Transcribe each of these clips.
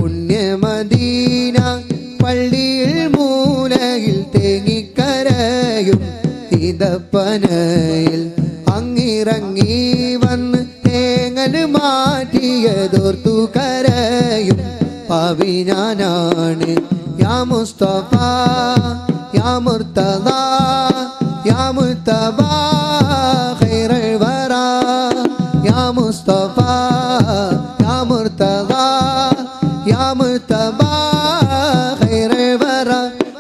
പുണ്യമദീന പള്ളിയിൽ മൂലയിൽ തേങ്ങിക്കരയും ഇതപ്പനയിൽ അങ്ങിറങ്ങി വന്ന് തേങ്ങൽ മാറ്റിയതോർത്തു കരയും പാവി ഞാനാണ് യാ മുസ്തഫ യാ മുർത്തദ യാ മുർത്തബ ഖൈറുൽ വറ യാ മുസ്തഫ യാ മുർത്തദ യാ മുർത്തബ ഖൈറുൽ വറ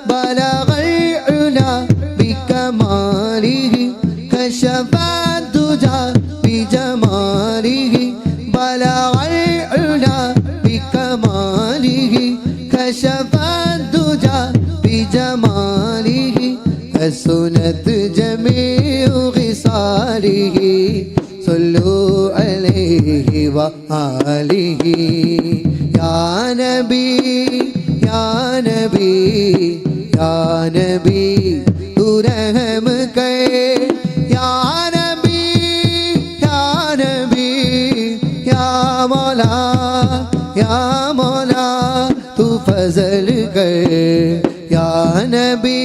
ബലഗൽ ഉലാ ബികമാലിഹി കശഫ ദുജാ ബിജമാലിഹി ബലഗൽ ഉലാ ബികമാലിഹി കശഫ ദുജാ ബിജമാലിഹി حسنت جميع خصاله صلوا عليه وآله يا نبي يا نبي يا نبي تو رحم کر يا نبي يا نبي يا مولا يا مولا تو فضل کر يا نبي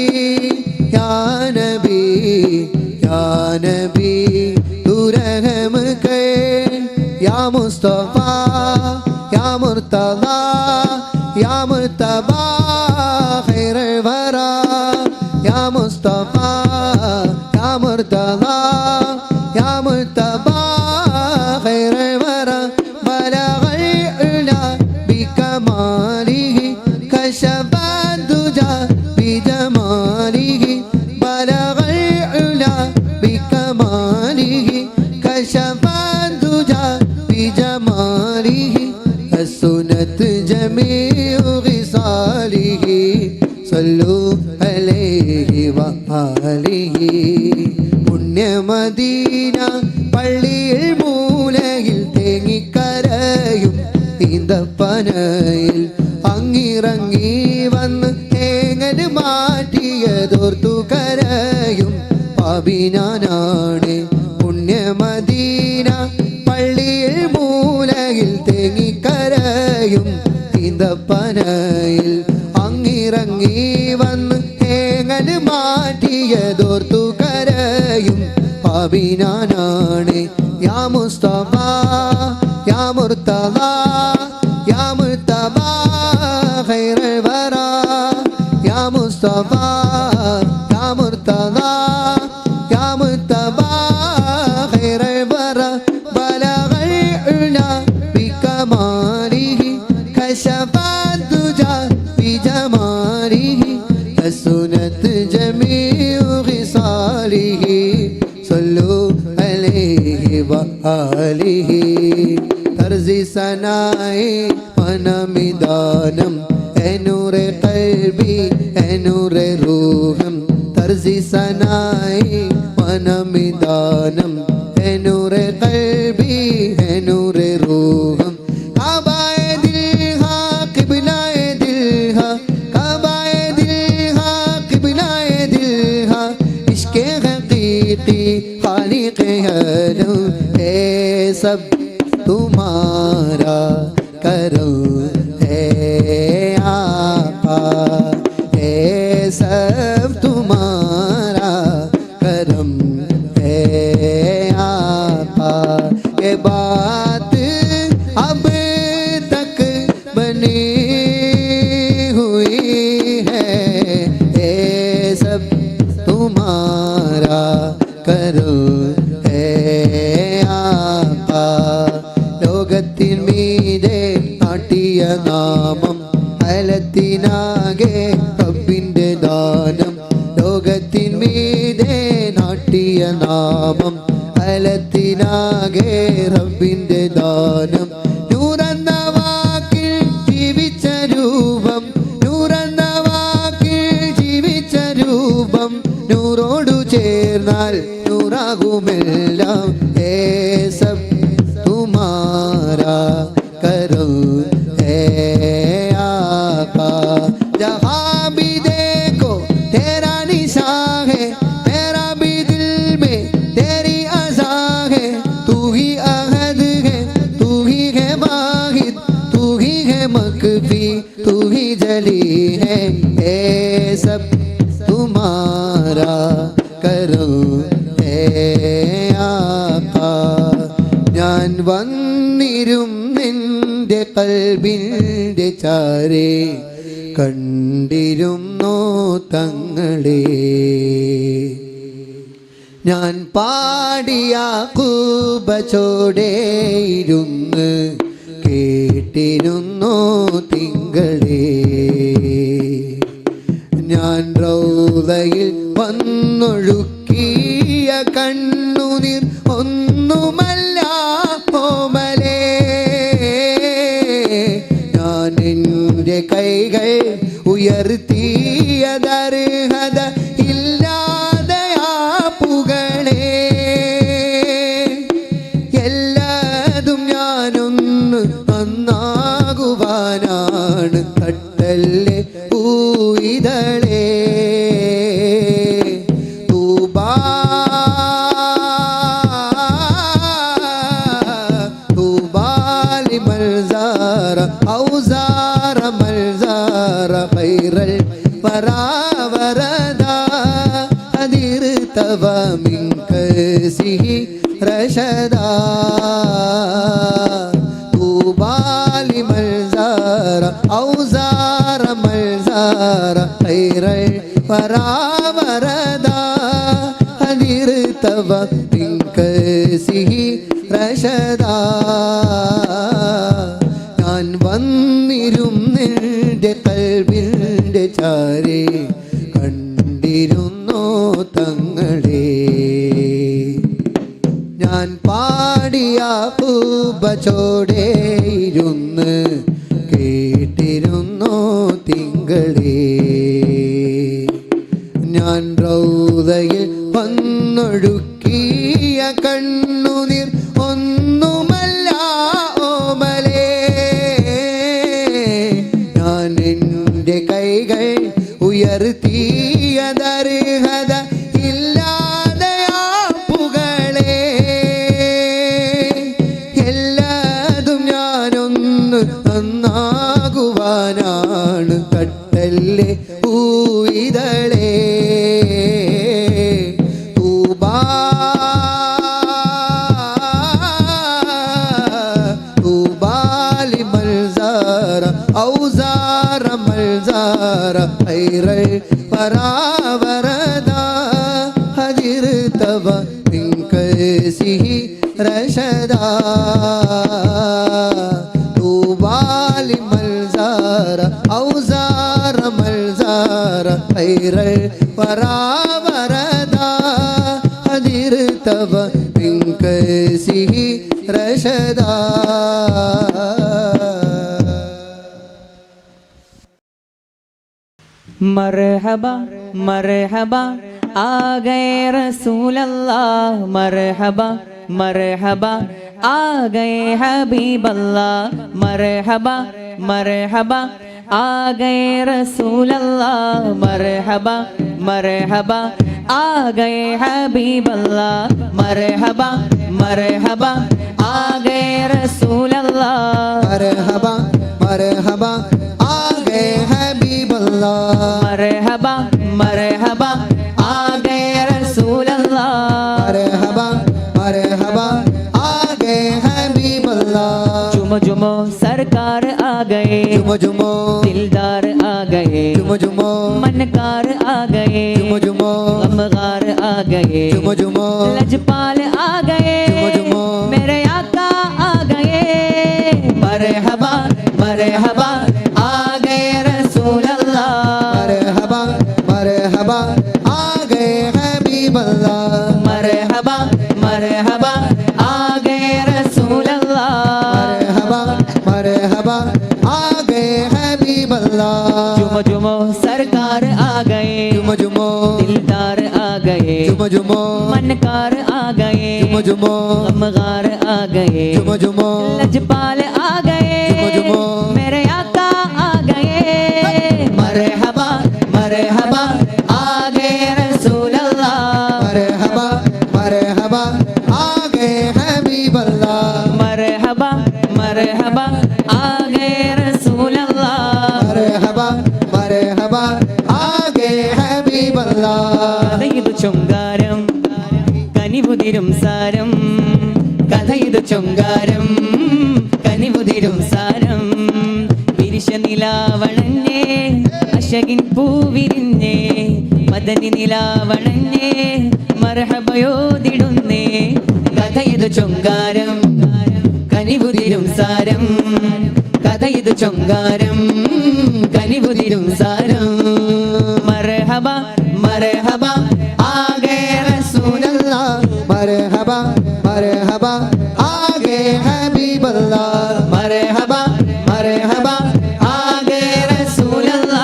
يا نبي يا نبي تو رحم کر يا مصطفى يا مرتضى يا مرتبى خير الورى يا مصطفى يا مرتضى يا مرتبى خير الورى بلغ العلا بكماله كشف الدجى بجماله بلغ العلا بكماله كشف الدجى بجماله حسنت جميع خصاله صلوا عليه وآله പുണ്യമദീന പള്ളിയിൽ മൂലയിൽ തേങ്ങിക്കരയും ഈന്തപ്പനയിൽ അങ്ങിറങ്ങി വന്ന് തേങ്ങൽ മാറ്റിയതോർത്തു കരയും പാപി ഞാനാണ് പുണ്യമദീന പള്ളിയിൽ മൂലയിൽ തേങ്ങിക്കരയും ഈന്തപ്പനയിൽ അങ്ങിറങ്ങി വന്ന് തേങ്ങൽ മാറ്റിയതോർത്തു കരയും പാപി ഞാനാണ് യാ മുസ്തഫ യാ മുർത്തദ യാ മുർത്തബ ഖൈറുൽ വറ യാ മുസ്തഫ യാ മുർത്തദ യാ മുർത്തബ ഖൈറുൽ വറ ബലഗൽ ഉലാ ബികമാലിഹി കശഫ ദുജാ ബിജമാലിഹി حسنت جميع خصاله صلوا عليه وآله طرز സനായി മനമിദാനം നൂറെ ഖൽബി നൂറെ റൂഹം തർസി സനായി മനമിദാനം നൂറെ ഖൽബി നൂറെ റൂഹം കാബായ ദിൽ ഹാ ഖിബ്ലായ ദിൽ ഹാ കാബായ ദിൽ ഹാ ഖിബ്ലായ ദിൽ ഹാ ഇശ്കെ ഹഖീഖി ഖാലിഖ ഹലോ ഏ സബ് तुम्हारा करो है आपा है सब तुम्हारा करम है आपा ये बात अब तक बनी हुई है ये सब तुम्हारा करो है आपा ലോകത്തിൻ മീതെ നാട്ടിയ നാമം അലത്തിനാകെ റബ്ബിന്റെ ദാനം ലോകത്തിൻ മീതെ നാട്ടിയ നാമം അലത്തിനാകെ റബ്ബിന്റെ ദാനം നൂറെന്ന വാക്കിൽ ജീവിച്ച രൂപം നൂറെന്ന വാക്കിൽ ജീവിച്ച രൂപം നൂറോടു ചേർന്നാൽ നൂറാകുമെല്ലാം ഏ സബ് तुम्हारा करो है आका जहाँ भी देखो तेरा निशान है मेरा भी दिल में तेरी अज़ा है तू ही अहद है तू ही है वाहिद तू ही है मकफी വന്നിരുന്നെൻ്റെ കൽബിൻ്റെ ചാരേ കണ്ടിരുന്നോ തങ്ങളെ. ഞാൻ പാടിയ കൂബച്ചോടേയിരുന്ന് കേട്ടിരുന്നോ തിങ്കളേ. ഞാൻ റൗദയിൽ വന്നൊഴുക്കിയ കണ്ണുനീർ ഒന്നുമല്ല കോമലേ. ഞാൻ എൻ്റെ കൈകൾ ഉയർത്തിയതർഹത ഇല്ലാതെയാ പുകളേ. എല്ലാതും ഞാനൊന്ന് നന്നാകുവാനാണ് തട്ടല്ലേ പൂയിതളേ. തൂബാലി മൽസാറ ഔസാറ മൽസാറ ഖൈറൽ വരാവരദ അദിർതവ മിൻ കസിഹി റശദാ. തൂബാലി മൽസാറ ഔസാറ മൽസാറ ഖൈറൽ വരാവരദ അദിർതവ മിൻ കസിഹി റശദാ. ഞാൻ വന്നിരുന്നെൻ്റെ കൽബിൻ്റെ ചാരേ കണ്ടിരുന്നോ തങ്ങളെ. ഞാൻ പാടിയ പൂബച്ചോടേയിരുന്ന് കേട്ടിരുന്നോ തിങ്കളേ. ഞാൻ റൗദയിൽ വന്നൊഴുക്കിയ കണ്ണുനീർ ഒന്നുമല്ല ഓമലേ. ഞാൻ എൻ്റെ കൈകൾ ഉയർത്തിയതർഹത ഇല്ലാതെയാ പുകളേ. എല്ലാതും ഞാനൊന്ന് നന്നാകുവാനാണ് തട്ടല്ലേ പൂയിതളേ. തൂബാലി മൽസാറ ഔസാറ മൽസാറ ഖൈറൽ വരാവരദ അദിർതവ മിൻ കസിഹി റശദാ. തൂബാലി മൽസാറ ഔസാറ മൽസാറ ഖൈറൽ വരാവരദ അദിർതവ മിൻ കസിഹി റശദാ. मरहबा मरहबा आ गए रसूल अल्लाह. मरहबा मरहबा आ गए हबीब अल्लाह. मरहबा मरहबा आ गए रसूल अल्लाह. मरहबा मरहबा आ गए हबीब अल्लाह. मरहबा मरहबा आ गए रसूल अल्लाह. मरहबा मरहबा आ गए हबीब अल्लाह. मरहबा मरहबा आ गए रसूल अल्लाह. मरहबा मरहबा आ गए हबीब अल्लाह. जुमो जुमो सरकार आ गए. जुमो जुमो दिलदार आ गए. जुमो जुमो मनकार आ गए. जुमो जुमो गमगार आ गए. जुमो जुमो लजपाल आ गए. जुमो जुमो मेरे आका आ गए. मरहबा मरहबा आ गए रसूल अल्लाह. मरहबा मरहबा आ गए हबीब अल्लाह. मरहबा मरहबा आ गए रसूल अल्लाह. मरहबा मरहबा आ गए हबीब अल्लाह. जुमो जुमो सरकार आ गए. जुमो जुमो दिलदार आ गए. जुमो जुमो मनकार आ गए. जुमो जुमो गमगार आ गए. जुमो जुमो लजपाल आ गए. जुमो जुमो मेरे आका आ गए. मरहबा मरहबा आ गए रसूल अल्लाह. मरहबा मरहबा आ गए हबीब अल्लाह. मरहबा मरहबा आ गए रसूल अल्लाह. मरहबा मरहबा आ गए हबीब अल्लाह. കഥയിതു ചുങ്കാരം കനിവുതിരും സാരം കഥയിതു ചൊങ്കാരം കനിവുതിരും സാരം പിരിശ നിലാവണഞ്ഞേ അശകിൻ പൂവിരിഞ്ഞേ മദനി നിലാവണഞ്ഞേ മർഹബയോതിടുന്നേ കഥയിതു ചൊങ്കാരം കനിവുതിരും സാരം കഥയിതു ചൊങ്കാരം കനിവുതിരും സാരം മർഹബ മർഹബ ആകെ റസൂലല്ലാ മർഹബ മർഹബ ആകെ ഹബീബല്ലാ മർഹബ മർഹബ ആകെ റസൂലല്ലാ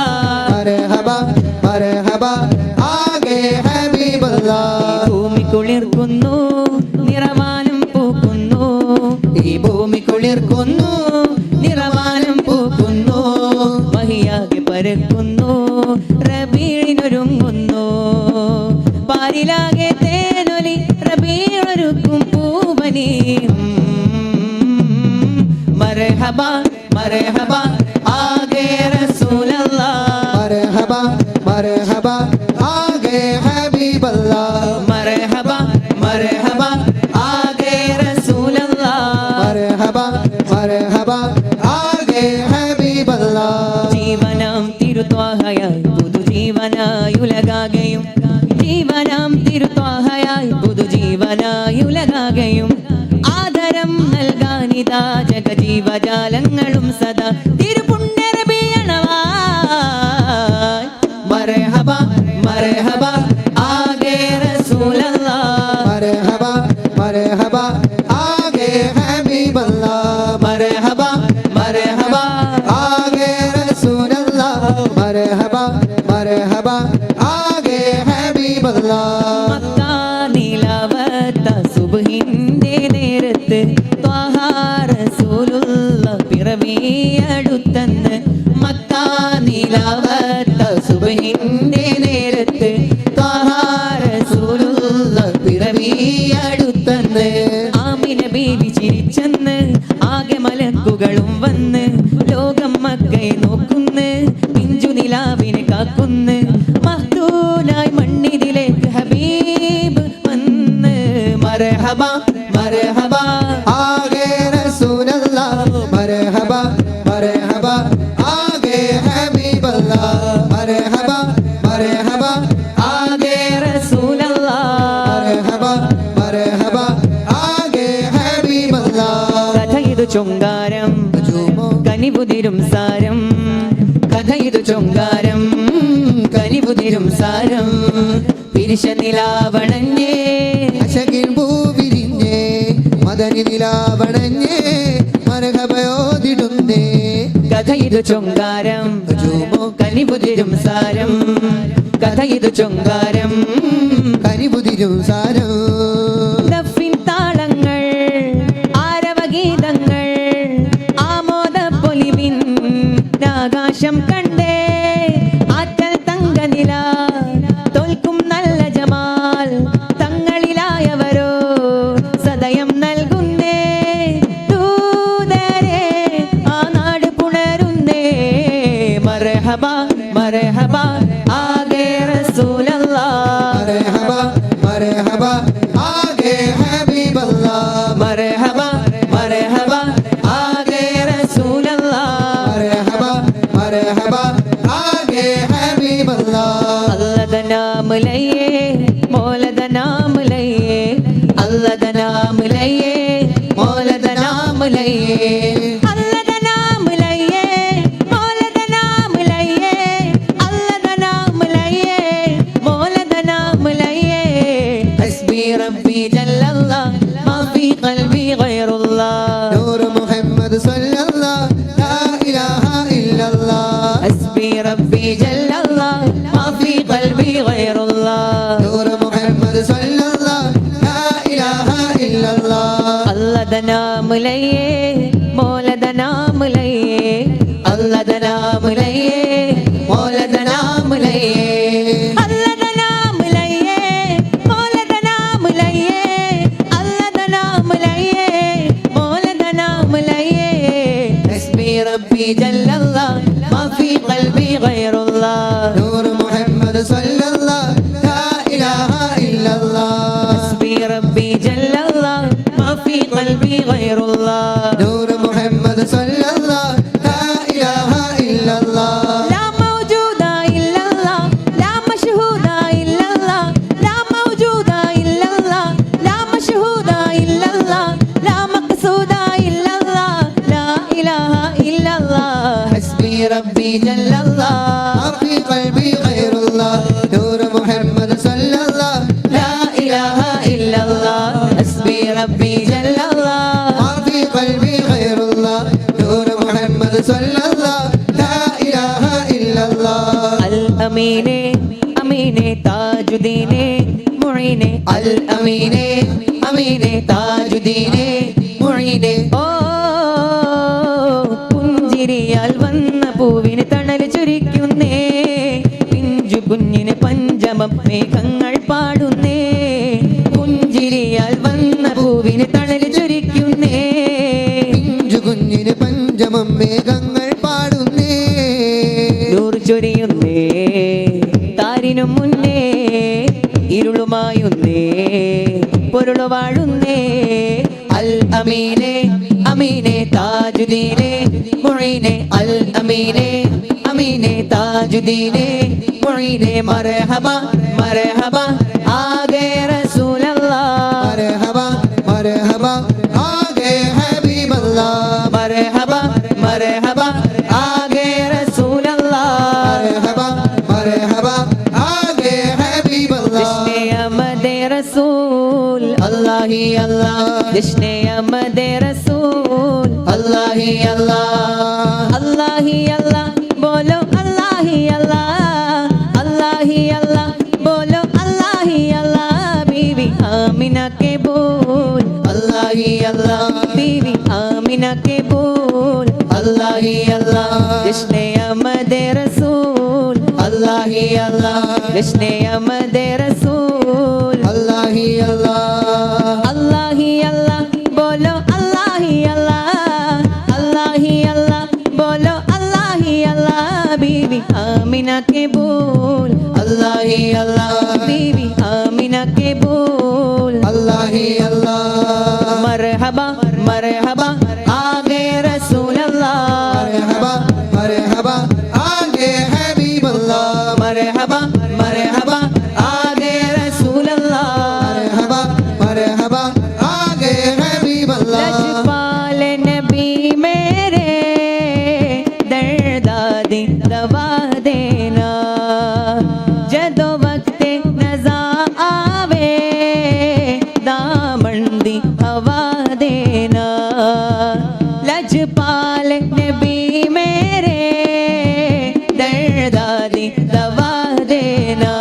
മർഹബ മർഹബ ആകെ ഹബീബല്ലാ ഭൂമി കുളിർക്കുന്നു നിറവാനം പൂക്കുന്നു ഈ ഭൂമി കുളിർക്കുന്നു നിറവാനം പൂക്കുന്നു മഹിയാകെ പരക്കുന്നു റബീഴിനൊരുങ്ങുന്നു പാരിലാകെ തേനൊലി റബീഴൊരുക്കും പൂവനി മർഹബ മർഹബ ആകെ റസൂലല്ലാ മർഹബ മർഹബ ആകെ ഹബീബല്ലാ മർഹബ മർഹബ ആകെ റസൂലല്ലാ മർഹബ മർഹബ ആകെ ഹബീബല്ലാ ജീവനാം തിരുത്വാഹയായി പുതുജീവനായുലകാകെയും ജീവനാം തിരുത്വാഹയായി പുതുജീവനായുലകാകെയും ആദരം നൽകാനിതാ ജഗജീവജാലങ്ങളും സദാ തിരുപുണ്യറബിയണവായി മർഹബ മർഹബ ആകെ റസൂലല്ലാ മർഹബ മർഹബ ആകെ ഹബീബല്ലാ മർഹബ മർഹബ ആകെ റസൂലല്ലാ മർഹബ മർഹബ ആകെ ഹബീബല്ലാ മക്കാ നിലവത്ത സുബ്ഹിന്റെ നേരത്ത് ത്വാഹ റസൂലുള്ള പിറവിയടുത്തന്ന് മക്കാ നിലവത്ത സുബ്ഹിന്റെ നേരത്ത് ത്വാഹ റസൂലുള്ള പിറവിയടുത്തന്ന് ആമിന ബീവി ചിരിച്ചെന്ന് ആകെ മലക്കുകളും വന്ന് ലോകം മക്കയെ നോക്കുന്ന് പിഞ്ചു നിലാവിനെ കാക്കുന്ന് മഹ്തൂനായി മണ്ണിതിലേക്ക് ഹബീബ് വന്ന് മർഹബ മർഹബ ആകെ റസൂലല്ലാ മർഹബ മർഹബ ആകെ ഹബീബല്ലാ മർഹബ മർഹബ ആകെ റസൂലല്ലാ മർഹബ മർഹബ ആകെ ഹബീബല്ലാ കഥയിതു ചൊങ്കാരം ജുമോ കനിവുതിരും സാരം കഥയിതു ചൊങ്കാരം കനിവുതിരും സാരം പിരിശ നിലാവണഞ്ഞേ അശകിൻ പൂവിരിഞ്ഞേ മദനി നിലാവണഞ്ഞേ മർഹബയോതിടുന്നേ കഥയിതു ചൊങ്കാരം ജുമോ കനിവുതിരും സാരം കഥയിതു ചൊങ്കാരം കരിപുതിരും സാരം ദഫിൻ താളങ്ങൾ ആരവഗീതങ്ങൾ ആമോദ പൊലിവിൻ ആകാശം കണ്ടേ ആറ്റൽ തങ്കനില തോൽക്കും നല്ല ജമാൽ തങ്ങളിലായവരോ സദയം നൽകുന്നേ ദൂതരെ ആ നാട് പുണരുന്നേ മർഹബ മർഹബ ആകെ റസൂലല്ലാ മർഹബ മർഹബ ആകെ ഹബീബല്ലാ മർഹബ മർഹബ ആകെ റസൂലല്ലാ മർഹബ മർഹബ ആകെ ഹബീബല്ലാ അല്ലദ നാം ലയേ മൗലദ നാം ലയേ അല്ലദ നാം ലയേ മൗലദ നാം ലയേ അല്ലദ നാം ലയേ മൗലദ നാം ലയേ അല്ലദ നാം ലയേ മൗലദ നാം ലയേ ഹസ്ബി റബ്ബി ജല്ലല്ലാ മാ ഫീ ഖൽബി ഗൈറുല്ലാഹ് നൂർ മുഹമ്മദ് സല്ലല്ലാഹ് ലാ ഇലാഹ ഇല്ലല്ലാഹ് ഹസ്ബി റബ്ബി ജല്ലല്ലാ മാ ഫീ ഖൽബി ഗൈറുല്ലാഹ് നൂർ മുഹമ്മദ് സല്ലല്ലാഹ് ലാ ഇലാഹ ഇല്ലല്ലാഹ് അല്ലദ നാം ലയേ മൗലദ നാം ലയേ അല്ലദ നാം ലയേ മൗലദ നാം ലയേ അല്ലദ നാം ലയേ മൗലദ നാം ലയേ അല്ലദ നാം ലയേ മൗലദ നാം ലയേ ഹസ്ബി റബ്ബി ജല്ലല്ലാ മാ ഫീ ഖൽബി ഗൈറുല്ലാഹ് നൂർ മുഹമ്മദ് സല്ലല്ലാഹ് ലാ ഇലാഹ ഇല്ലല്ലാഹ് ഹസ്ബി റബ്ബി ജല്ലല്ലാ മാ ഫീ قلبي غير الله نور محمد صلى الله لا إله إلا الله لا موجود إلا الله لا مشهود إلا الله لا موجود إلا الله لا مشهود إلا الله لا مقصود إلا الله لا إله إلا الله حسبي ربي جل الله ما في قلبي غير الله نور محمد صلى الله لا إله إلا الله حسبي ربي جل الله ما في قلبي غير الله نور محمد صلى الله لا إله إلا الله الأمين أمين تاج الدين معين الأمين أمين تاج الدين معين ഓ പുഞ്ചിരിയാൽ വന്ന പൂവിന് തണൽ ചുരിക്കുന്നേ പിഞ്ചു കുഞ്ഞിന് പഞ്ചമം മേഘങ്ങൾ പാടുന്നേ പുഞ്ചിരിയാൽ വന്ന പൂവിന് തണൽ ചുരിക്കുന്നേ പിഞ്ചു കുഞ്ഞിന് പഞ്ചമം മേഘങ്ങൾ പാടുന്നേ നൂറ് ചൊരിയുന്നേ താരിനു മുന്നേ ഇരുളുമായുന്നേ പൊരുളു വാഴുന്നേ അൽ അമീനെ അമീനെ താജുദ്ദീനെ മുഈനെ അൽ അമീനെ അമീനെ താജുദ്ദീനെ മുഈനെ മർഹബ മർഹബ ആഗേ റസൂലല്ലാഹ് മർഹബ മർഹബ ആഗേ ഹബീബല്ലാഹ് മർഹബ മർഹബ ആഗേ റസൂലല്ലാഹ് മർഹബ മർഹബ ആഗേ ഹബീബല്ലാഹ് ജശ്നെ അഹ്മദെ റസൂൽ അല്ലാഹി അല്ലാഹ് ജശ്നെ അഹ്മദെ റസൂൽ അല്ലാഹി അല്ലാഹ് അല്ലാഹി അല്ലാഹ് बोलो अल्लाही अल्लाह अल्लाही अल्लाह बोलो अल्लाही अल्लाह बीवी आमिना के बोल അല്ലാഹി അല്ലാഹ് बीवी आमिना के बोल അല്ലാഹി അല്ലാഹ് जश्ने अहमद रसूल അല്ലാഹി അല്ലാഹ് जश्ने अहमद रसूल അല്ലാഹി അല്ലാഹ് अल्लाही अल्लाह बोलो अल्लाही अल्लाह अल्लाही अल्लाह बोलो अल्लाही अल्लाह बीवी आमिना के बोल അല്ലാഹി അല്ലാഹ് बीवी आमिना के बोल അല്ലാഹി അല്ലാഹ് मरहबा मरहबा आगे रसूल अल्लाह മർഹബ മർഹബ ആഗേ ഹബീബല്ലാഹ് मरहबा मरहबा आगे रसूल अल्लाह മർഹബ മർഹബ ആഗേ ഹബീബല്ലാഹ് लजपाल नबी मेरे दर्दादी दवा देना जदो वक्त नजा आवे दामन दी हवा देना लजपाल नबी मेरे दर्दादी दवा देना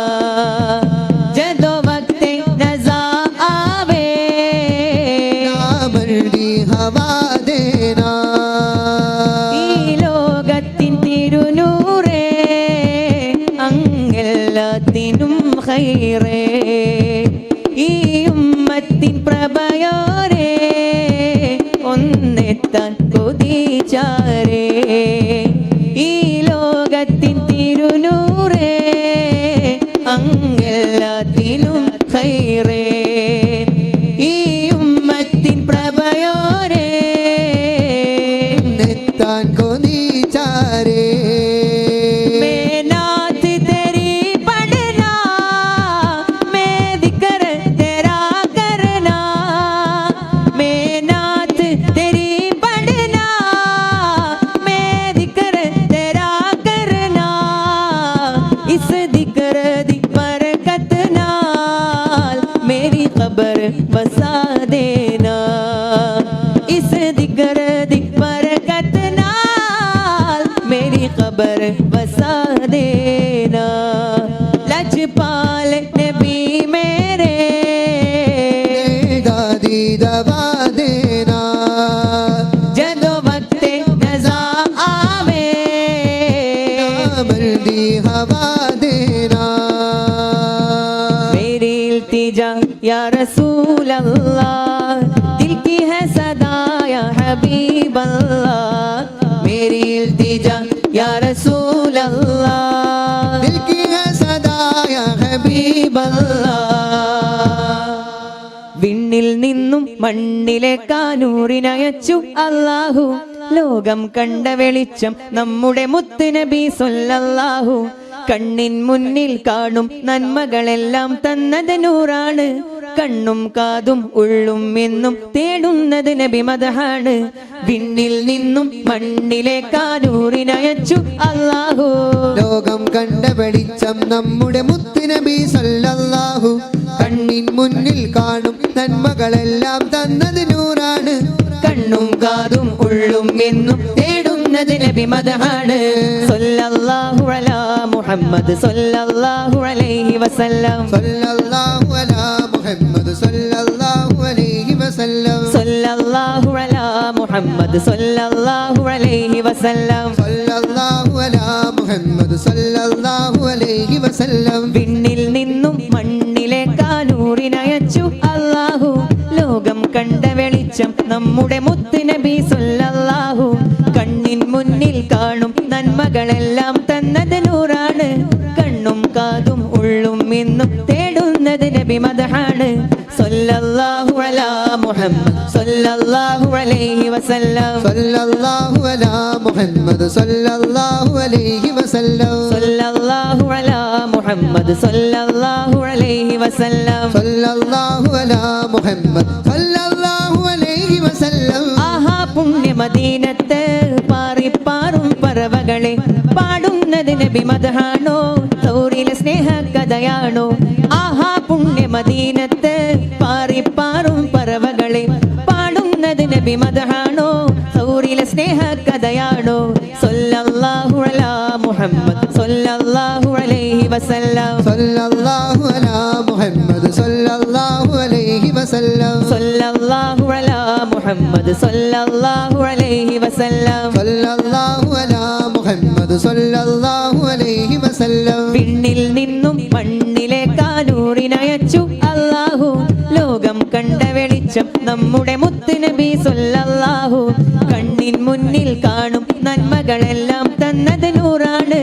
जदो वक्त नजा आवे മർദി ഹവാ ദേനാ ഈ ലോകത്തിൻ തിരുനൂറേ അങ്ങെല്ലാത്തിനും ഖൈറേ ഈ ഉമ്മത്തിൻ പ്രഭയോരേ ഒന്നെത്താൻ കൊതിച്ചാരേ ഈ ലോകത്തിൻ തിരുനൂറേ അങ്ങെല്ലാത്തിനും ഖൈറേ ഈ ഉമ്മത്തിൻ പ്രഭയോരേ നെത്താൻ കൊതിച്ചാരേ मैं नात तेरी पढ़ना मैं जिक्र तेरा करना मैं नात तेरी पढ़ना मैं जिक्र तेरा करना इस जिक्र दी बरकत नाल मेरी खबर बसा देना इस जिक्र दी बरकत नाल मेरी खबर बसा देना लजपाल नबी मेरे दादी दवा देना जदो वक्त नजा आवे मर्दी हवा देना मेरी इल्तिजा या रसूल अल्लाह दिल की है सदा या हबीब अल्लाह मेरी इल्तिजा या रसूल अल्लाह दिल की है सदा या हबीब ഹബീബല്ലാ വിണ്ണിൽ നിന്നും നിന്നും മണ്ണിലേക്കാ നൂറിനയച്ചു അല്ലാഹു ലോകം കണ്ട വെളിച്ചം നമ്മുടെ മുത്ത് നബി സ്വല്ലല്ലാഹു കണ്ണിൻ മുന്നിൽ കാണും നന്മകളെല്ലാം തന്നത് നൂറാണ് കണ്ണും കാതും ഉള്ളും എന്നും തേടുന്നത് നബി മദഹാണ് വിണ്ണിൽ നിന്നും മണ്ണിലേക്കാ നൂറിനയച്ചു അല്ലാഹു ലോകം കണ്ട വെളിച്ചം നമ്മുടെ മുത്ത് നബി സല്ലല്ലാഹു കണ്ണിൻ മുന്നിൽ കാണും നന്മകളെല്ലാം തന്നത് നൂറാണ് കണ്ണും കാതും ഉള്ളും എന്നും തേടുന്നത് നബി മദഹാണ് സല്ലല്ലാഹു അലാ മുഹമ്മദ് സല്ലല്ലാഹു അലൈഹി വസല്ലം സല്ലല്ലാഹു അലാ മുഹമ്മദ് സല്ലല്ലാഹു അലൈഹി വസല്ലം സല്ലല്ലാഹു അലാ മുഹമ്മദ് സല്ലല്ലാഹു അലൈഹി വസല്ലം സല്ലല്ലാഹു അലാ മുഹമ്മദ് സല്ലല്ലാഹു അലൈഹി വസല്ലം വിണ്ണിൽ നിന്നും മണ്ണിലേക്കാ നൂറിനയച്ചു അല്ലാഹു ലോകം കണ്ട വെളിച്ചം നമ്മുടെ മുത്ത് നബി സ്വല്ലല്ലാഹു കണ്ണിൻ മുന്നിൽ കാണും നന്മകളെല്ലാം തന്നത് നൂറാണ് കണ്ണും കാതും ഉള്ളും എന്നും തേടുന്നത് നബി മദഹാണ് സല്ലല്ലാഹു അലാ മുഹമ്മദ് സല്ലല്ലാഹു അലൈഹി വസല്ലം സല്ലല്ലാഹു അലാ മുഹമ്മദ് സല്ലല്ലാഹു അലൈഹി വസല്ലം സല്ലല്ലാഹു അലാ മുഹമ്മദ് സല്ലല്ലാഹു അലൈഹി വസല്ലം സല്ലല്ലാഹു അലാ മുഹമ്മദ് സല്ലല്ലാഹു അലൈഹി വസല്ലം ആഹാ പുണ്യ മദീനത്ത് പാറിപ്പാറും പറവകളെ പാടുന്നത് നബി മദഹാണോ തൗറിലെ സ്നേഹ കഥയാണോ ആഹാ പുണ്യ മദീനത്ത് പാറിപ്പാറും പറവകളെ പാടുന്നത് നബി മദഹാണോ തൗറിലെ സ്നേഹ കഥയാണോ സല്ലല്ലാഹു അലാ മുഹമ്മദ് സല്ലല്ലാഹു അലൈഹി വസല്ലം സല്ലല്ലാഹു അലാ മുഹമ്മദ് സല്ലല്ലാഹു അലൈഹി വസല്ലം സല്ലല്ലാഹു അലാ മുഹമ്മദ് സല്ലല്ലാഹു അലൈഹി വസല്ലം സല്ലല്ലാഹു അലാ മുഹമ്മദ് സല്ലല്ലാഹു അലൈഹി വസല്ലം വിണ്ണിൽ നിന്നും മണ്ണിലേക്കാ നൂറിനയച്ചു അല്ലാഹു ലോകം കണ്ട വെളിച്ചം നമ്മുടെ മുത്ത് നബി സ്വല്ലല്ലാഹു കണ്ണിൻ മുന്നിൽ കാണും നന്മകളെല്ലാം തന്നത് നൂറാണ്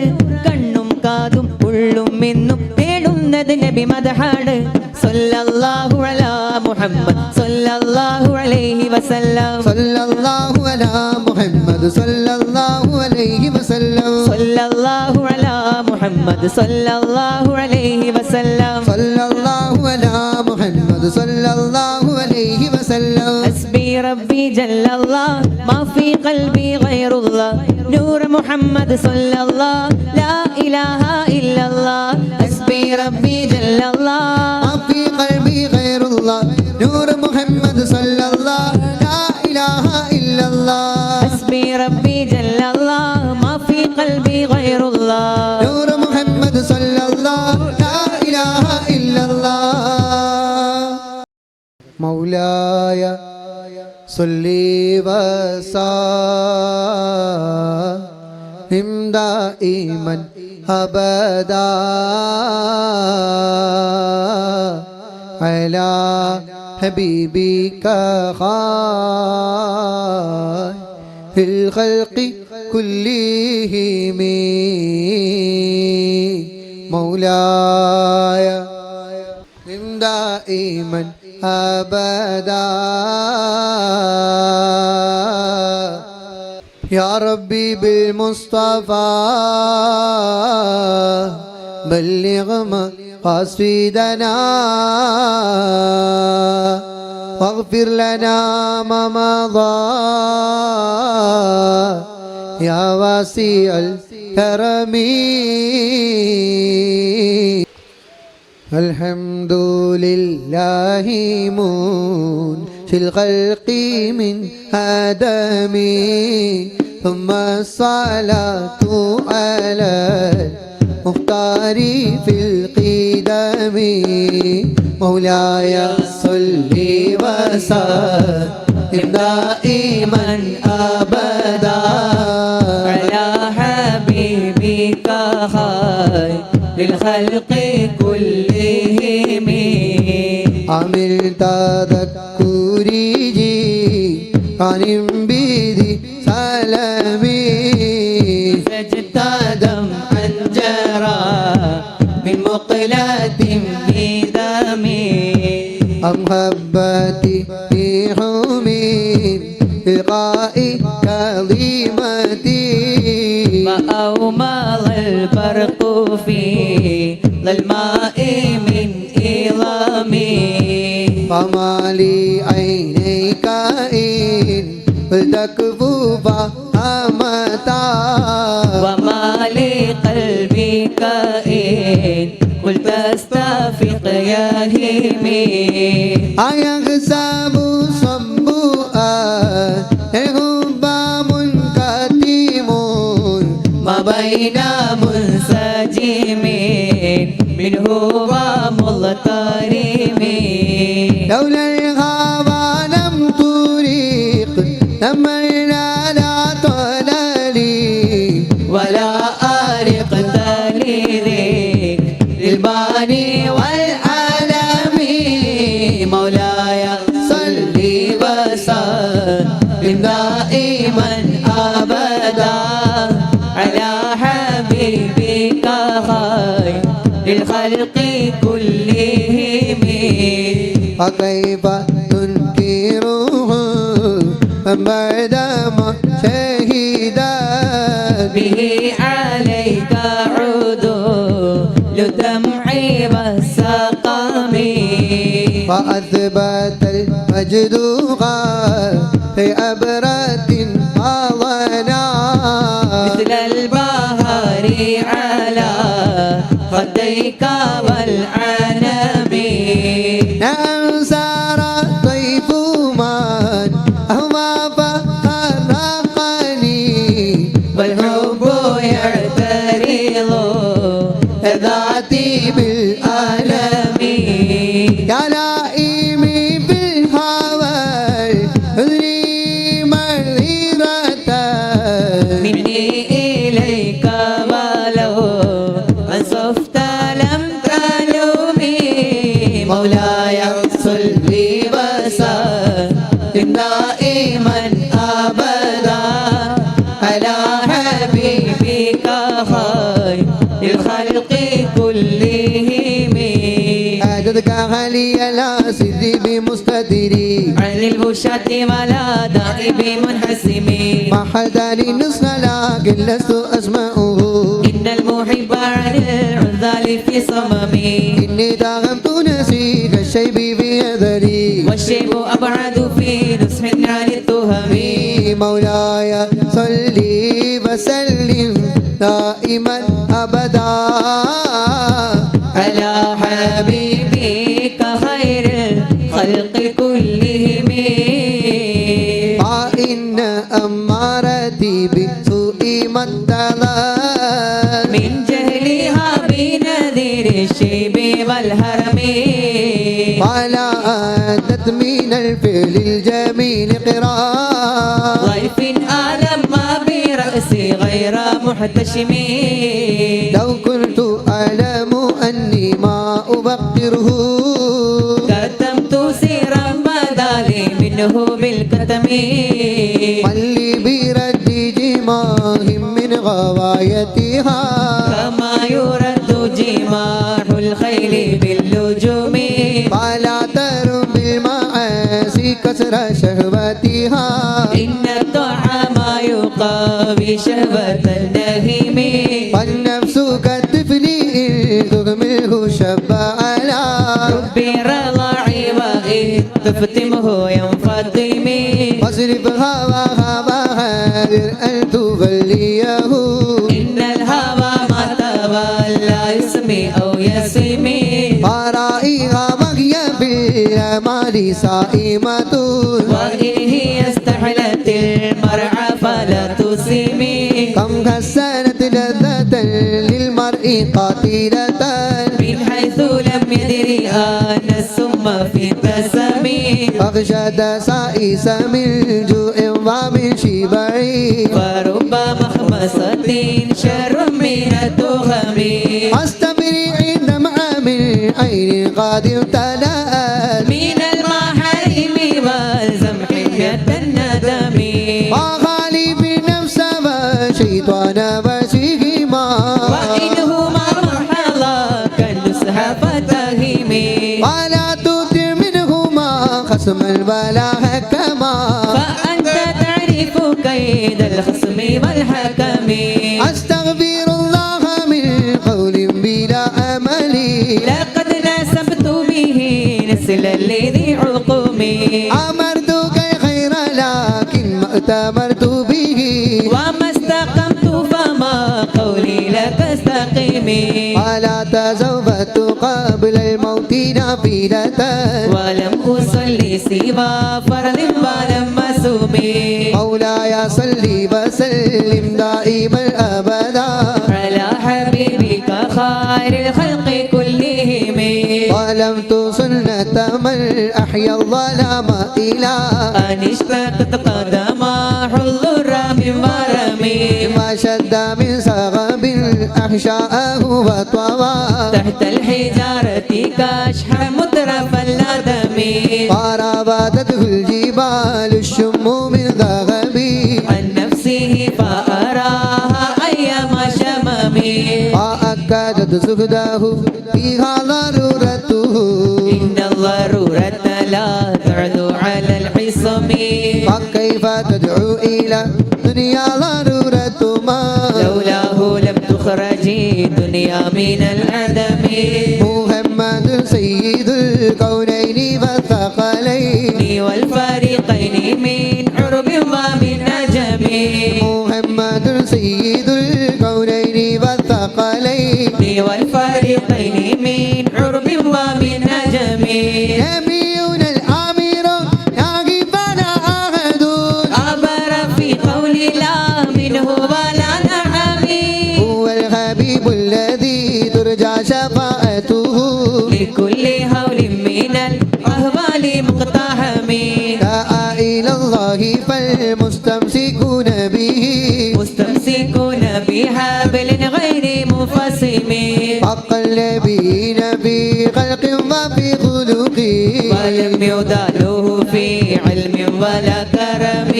കണ്ണും കാതും ഉള്ളും എന്നും തേടുന്നത് നബി മദഹാണ് സല്ലല്ലാഹു അലാ മുഹമ്മദ് സല്ലല്ലാഹു അലൈഹി വസല്ലം സല്ലല്ലാഹു അലാ മുഹമ്മദ് സല്ലല്ലാഹു അലൈഹി വസല്ലം സല്ലല്ലാഹു അലാ മുഹമ്മദ് സല്ലല്ലാഹു അലൈഹി വസല്ലം സല്ലല്ലാഹു അലാ മുഹമ്മദ് സല്ലല്ലാഹു അലൈഹി വസല്ലം ഹസ്ബി റബ്ബി ജല്ലല്ലാഹ് മാ ഫീ ഖൽബി ഗൈറുല്ലാഹ് നൂർ മുഹമ്മദ് സല്ലല്ലാഹ് ലാ ഇലാഹ ഇല്ലല്ലാഹ് ഹസ്ബി റബ്ബി ജല്ലല്ലാഹ് മാ ഫീ ഖൽബി ഗൈറുല്ലാഹ് നൂർ മുഹമ്മദ് സല്ലല്ലാഹ് ലാ ഇലാഹ ഇല്ലല്ലാഹ് ഹസ്ബി റബ്ബി ജല്ലല്ലാഹ് മാ ഫീ ഖൽബി ഗൈറുല്ലാഹ് നൂർ മുഹമ്മദ് സല്ലല്ലാഹു ലാ ഇലാഹ ഇല്ലല്ലാഹ് മൗലായ സല്ലി വസല്ലിം ദായിമൻ അബദാ അലാ ഹബീബിക ഖൈറിൽ ഖൽഖി കുല്ലിഹിം മൗലായ دائما أبدا يا ربي بالمصطفى بلغ مقاصدنا واغفر لنا ما مضى يا واسع الكرم الحمد لله منشئ الخلق من آدم ثم الصلاة على المختار في القدم مولاي صل وسلم دائما أبدا على حبيبك خير للخلق كلهم عمل تذكري عن بذي سلامي سجد دمعا جرى من مقلة في دمي أم هبتي من إلقاء كظيمتي فأومض البرق في ظلماء من إظامي فما لعينيك إن تكفو فهمتا وما لقلبك إن قلت استفق يا همي أيحسب صبؤا الحب منكتم ما بين منسجم منه ومضطرم لولا الهوى لم تريق تمنى لا طلالي ولا أرقت لذيك للباني والعالم مولاي صلي وسلم دائما أبدا على حبيبك خير للخلق كلهم فكيف تنكره بعدما شهدا به عليك عدول الدمع والسقم فأثبت المجد في أبرة حضنا مثل البهار على خديك والعنب نعم سار طيف من أهوى فأرقني والحب يعترض ذاتي بالألم يا لائمي بالهوى اذري مريرة مني إليك ولو أنصفت لم تلومي مولاي صل وسلم دائما أبدا على حبيبك خير الخلق كلهم أعددك علي لا سدي بمستدري عن البشاة ولا داعي بمنحسم ما حداني النصح لكن لست أسمعه إن المحب عن العذال في صممي إني داغمت نسيك الشيب بيذري والشيب أبعد في نصح عن التهم مولاي صلي وسلم دائما أبدا على حبيبك خير الخلق كلهم فإن أمارتي بسوء مدلا من جهلها بنذير الشيب والهرم ولا أدت من الفعل الجميل قراء ضيف آلم ما برأسي غير محتشم لو كنت أعلم أني ما أبقره كتمت سيرا بدالي منه بالكتم من لي برد جماه من غوايتها كما يرد جماح الخيل باللجوم فلا ترم بالمعاصي كسر شهوتها إن الطعام يقاوي شهوة النهم فالنفس كالطفل إن تهمله شب على ربي رضاعي وإن تفتمه ينفطم فاصرف هواها وهاجر أن توليه إن الهوى ما تولى يسمي أو يسمي فرائها وهي بالأمال صائمة وإن هي استحلت المرعى فلا تسمي كم حسنت لذة للمرء قاتلة من حيث لم يدري أن السم في التسم أخشد سائس من جوع ومن شبع فرب مخمصة شر من التهم أستمري عند من عين قد امتلأت من المحارم والزم حمية الندم وغالي بالنفس والشيطان وسيهما وإنهما محلا كالنسح فتهم ولا تطع منهما خصما ولا حكما فأنت تعرف كيد الخصم والحكم أستغفر الله من قول بلا أمل لقد نسبت به نسلا لذي عقم أمرتك الخير لكن ما أتمرت به وما استقمت فما قولي لك استقم ولا تزوجت قبل الموت نافلة ولم أصلي سوى فرض ولم أصوم مولاي صل وسلم دائما أبدا على حبيبك خير الخلق كلهم ظلمت سنة من أحيا الظلام إلى أن اشتقت قدم حضر من ورم ما شد من صغب أحشاءه وطوى تحت الحجارة كشح مترف اللدم فراودته الجبال الشم من ذهب عن نفسه فأراها أيام شمم فأكدت زهده فيها ضرورته إن الضرورة لا تعلو على الحصم فكيف تدعو إلى دنيا ضرورة ما لولاه لم تخرجي دنيا من العدم محمد سيد الكونين والثقلين والفريقين من عرب ومن نجم محمد سيد الكونين والثقلين والفريقين من عرب ومن نجم نبينا الآمر ناقبنا أحد عبر في قول لا منه ولا نعم هو الحبيب الذي ترجى شفاعته لكل هول من الأهوال مقتحم دعا إلى الله فالمستمسكون به مستمسكون بحبل غير منفصم حق النبيين في خلق وفي خلق ولم يدالوه في علم ولا كرم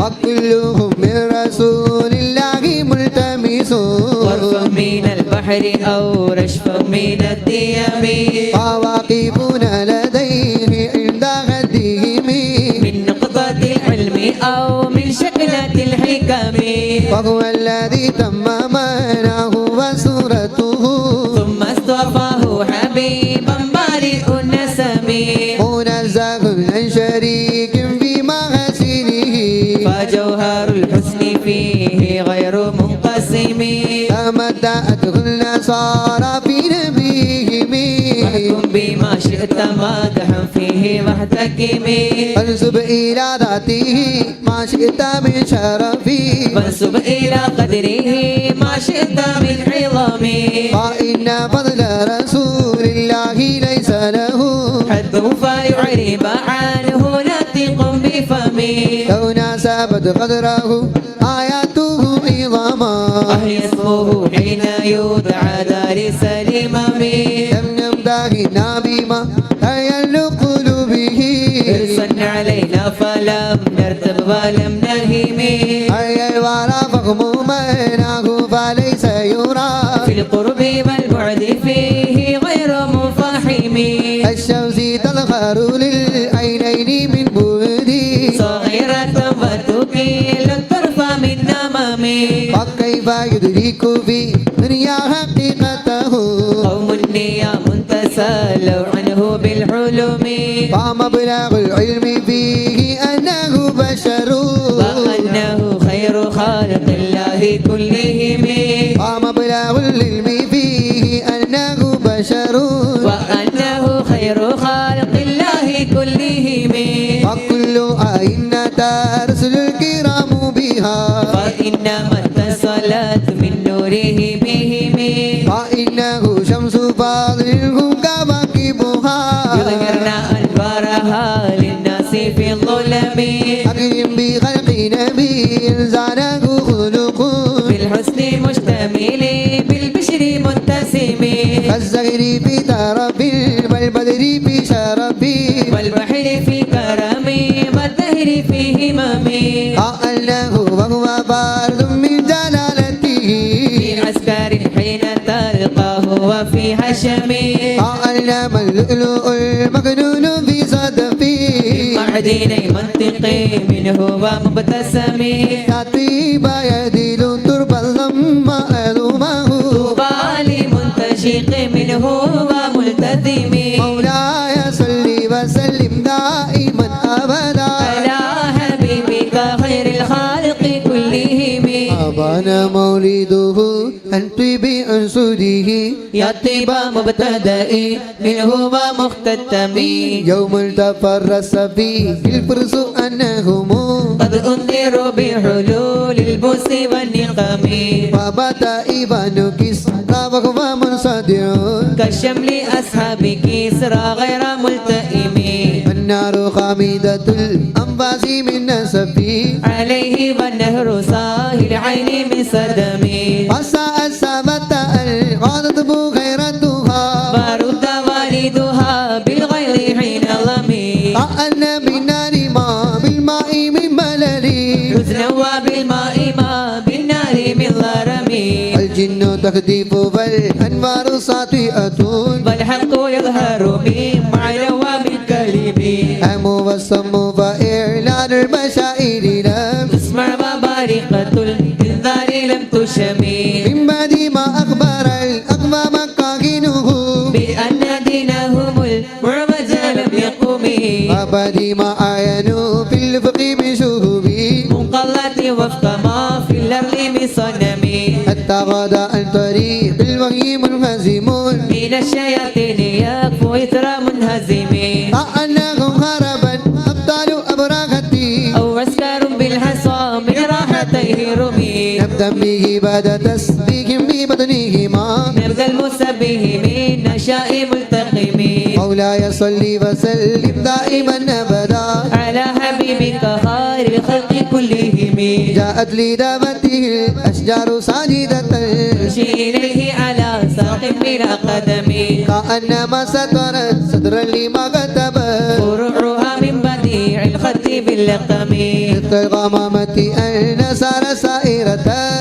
وكلهم من رسول الله ملتمس غرفا من البحر أو رشفا من الديم فواقفون لديه عند هديهم من نقطة العلم أو من شكلة الحكم وهو الذي تم مناه وسورته ثم اصطفاه حبيبا بارئ النسم منزه عن شريك في محاسنه فجوهر الحسن فيه غير منقسم تمتعته النصارى في نبيهم واحكم بما شئت مادحا فيه واحتكم فانسب إلى ذاته ما شئت من شرفي فانسب إلى قدره ما شئت من عظم فإن فضل رسول الله ليس له حد فيعرب عنه ناطق بفمه لو ناسبت قدره آياته عظاما وهي اسمه حين يدعى دارس الإمام لم نمدحنا بما تيلق به إرسا علينا فلم نرتب ولم نهم أي الورى فهم مناه فليس يرى في القرب والبعد فيه غير مفاحم الشمس تظهر للعينين من بعدي صغيرة وتكيل الطرف من نمم فكيف يدرك في دنيا حقيقته قوم نيام تسالوا عنه بالحلم فمبلغ العلم فيه أنه بشر وأنه خير خالق الله كلهم فمبلغ العلم فيه أنه بشر وأنه خير خالق الله كلهم وكل أئنة رسل الكرام بها فإنما اتصلت من نوره بهم فإنه شمس فاضلهم كواكبها يظهرن أنوارها للناس في الظلم أكرم بخلق نبي زانه خلق بالحسن مشتمل بالبشر متسم كالزهر في ترف والبدر في شرف والبحر في كرم والدهر في همم أنه وهو فرد من جلالته في عسكر حين تلقاه وفي حشم أعلم اللؤلؤ المكنون في صدفه ديني منطقي منه ومبتسمي يا طيب يديل تربى اللهم ألومه طوبى لمنتشق منه وملتزم مولاي صل وسلم دائما أبدا على حبيبك خير الخالق كلهم أبان مولده أنت بأنصره يا طيب مبتدئ منه ومختتم يوم التفرس فيه الفرس أنهم قد أنذروا بحلول البؤس والنقم وبدا إبان كسرى وهو منصدع كالشمل أصحاب كسرى غير ملتئم النار خامدة الأنفاس من نسفي عليه والنهر ساهل عين من صدم وساء السبت الغضب غيرتها بارد والدها بالغيظ حين ظمي أن بالنار ما بالماء من مللي حزنا وبالماء ما بالنار من ضرم الجن تخديف والأنوار ساطئة والحق يظهر من معنى وبالكلم هم والصم فإعلان المشاعر لم تسمع وبارقة الإنذار لم تشمي من بعد ما أخبر الأقوام كاهنه بأن دينهم المعوج لم يقم وبعد ما أعينوا في الفق من شهوبي منقلة وفق ما في الأرض من صنم حتى غدا عن طريق الوحي منهزم من الشياطين يكفو إثر منهزم كأنهم هربا أبطال أبراغتي أو عسكر بالحصى من راحتيه رمي نبدأ به بعد تسبيح ببطنهما نبذ المسبه من نشاء ملتقم مولاي صل وسلم دائما أبدا على حبيبك خير الخلق كلهم جاءت لي دعوته الأشجار ساجدة تمشي إليه على ساق بلا قدم كأنما سترت صدرا لما كتبت فروعها من بديع الخط باللقم مثل الغمامة النسار سائرة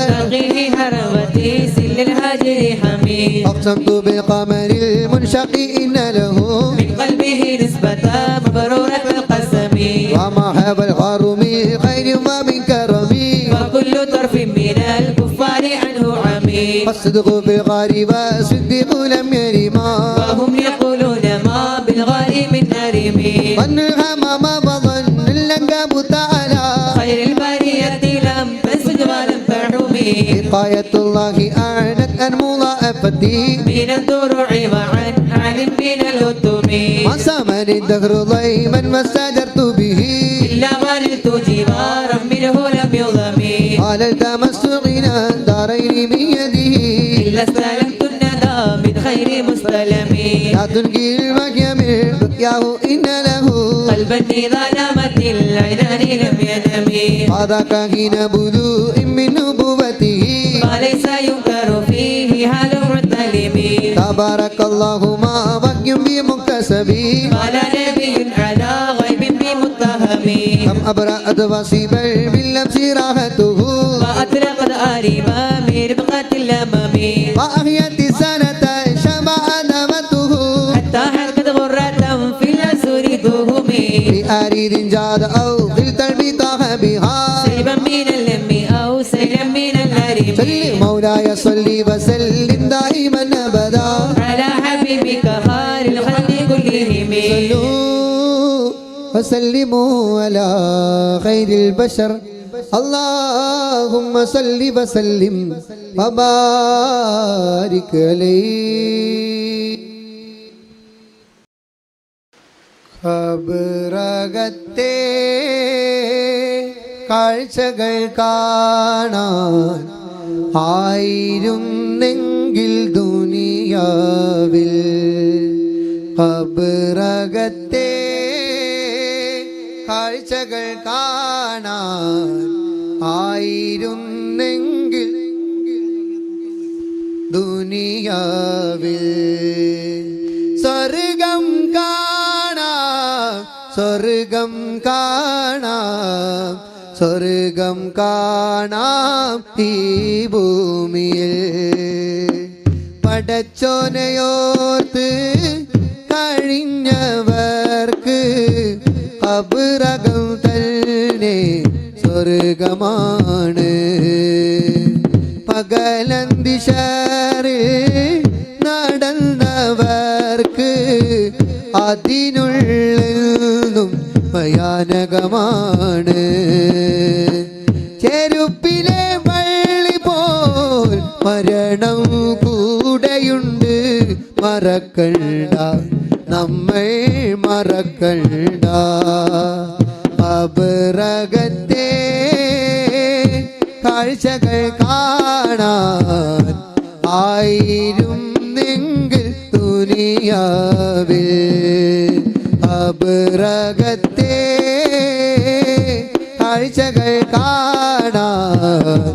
تلقيه هروتي سل الهاجر حميد أقسمت بالقمر المنشق إن له من قلبه نسبة مبرورة القسم وما حاب الغرم خير ومن كرم وكل طرف من الكفار عنه عمي والصدق بالغار والصديق لم يرما وهم يقولون ما بالغار من نرم ظن الهمام وظن اللنقاب تعالى خير البرية لم تنسج ولم تحمي وقاية الله أعنت أن مضاعفتي من الدروع وعن علم من اللتم وسمن الدهر ضيما واستجرت به إلا ولدت جوارا منه لم يظلم قال التمس غنى الدارين من يده إلا استلمت الندى من خير مستلم لا تنقي المكي من رؤياه إن له قلبا إذا نامت العنان لم ينم هذاك حين بدوء من نبوته وليس ينكر فيه حال معتلم تبارك الله ما وحي بمكتسب قال نبي على غيب بمتهم كم أبرأت وصيبا باللمس راحته وأطلقت آربا من ربقة الأمم وأحيت السنة شمع نمته حتى حلقت غرة في الأسر تهمي بأريد جاد أو قلت البطاقة بها سيبا من اللم أو سيلا من الأرم صل مولاي صل وسلم دائما أبدا على حبيبك خير الخلق كلهم صلوا وسلموا على خير البشر اللهم صل وسلم وبارك عليه ഖബറകത്തെ കാഴ്ചകൾ കാണാൻ ആയിരുന്നെങ്കിൽ ദുനിയാവിൽ ഖബറകത്തെ കാഴ്ചകൾ കാണാൻ ആയിരുന്നെങ്കിൽ ദുനിയാവിൽ സ്വർഗം കാണാം സ്വർഗം കാണാം സ്വർഗം കാണാം ഈ ഭൂമിയിൽ പടച്ചോനയോർത്ത് കഴിഞ്ഞവർക്ക് ഖബറകം തന്നെ സ്വർഗമാണ്. പകലന്തിശറിൽ നടന്നവർക്ക് അതിനുള്ളിലും ഭയാനകമാണ്. ചെരുപ്പിലെ വള്ളി പോൽ മരണം കൂടെയുണ്ട്. മറക്കണ്ട നമ്മൾ മറക്കണ്ട. ഖബറകത്തെ കാഴ്ചകൾ കാണാൻ ആയിരുന്നെങ്കിൽ ദുനിയാവിൽ. ഖബറകത്തെ കാഴ്ചകൾ കാണാൻ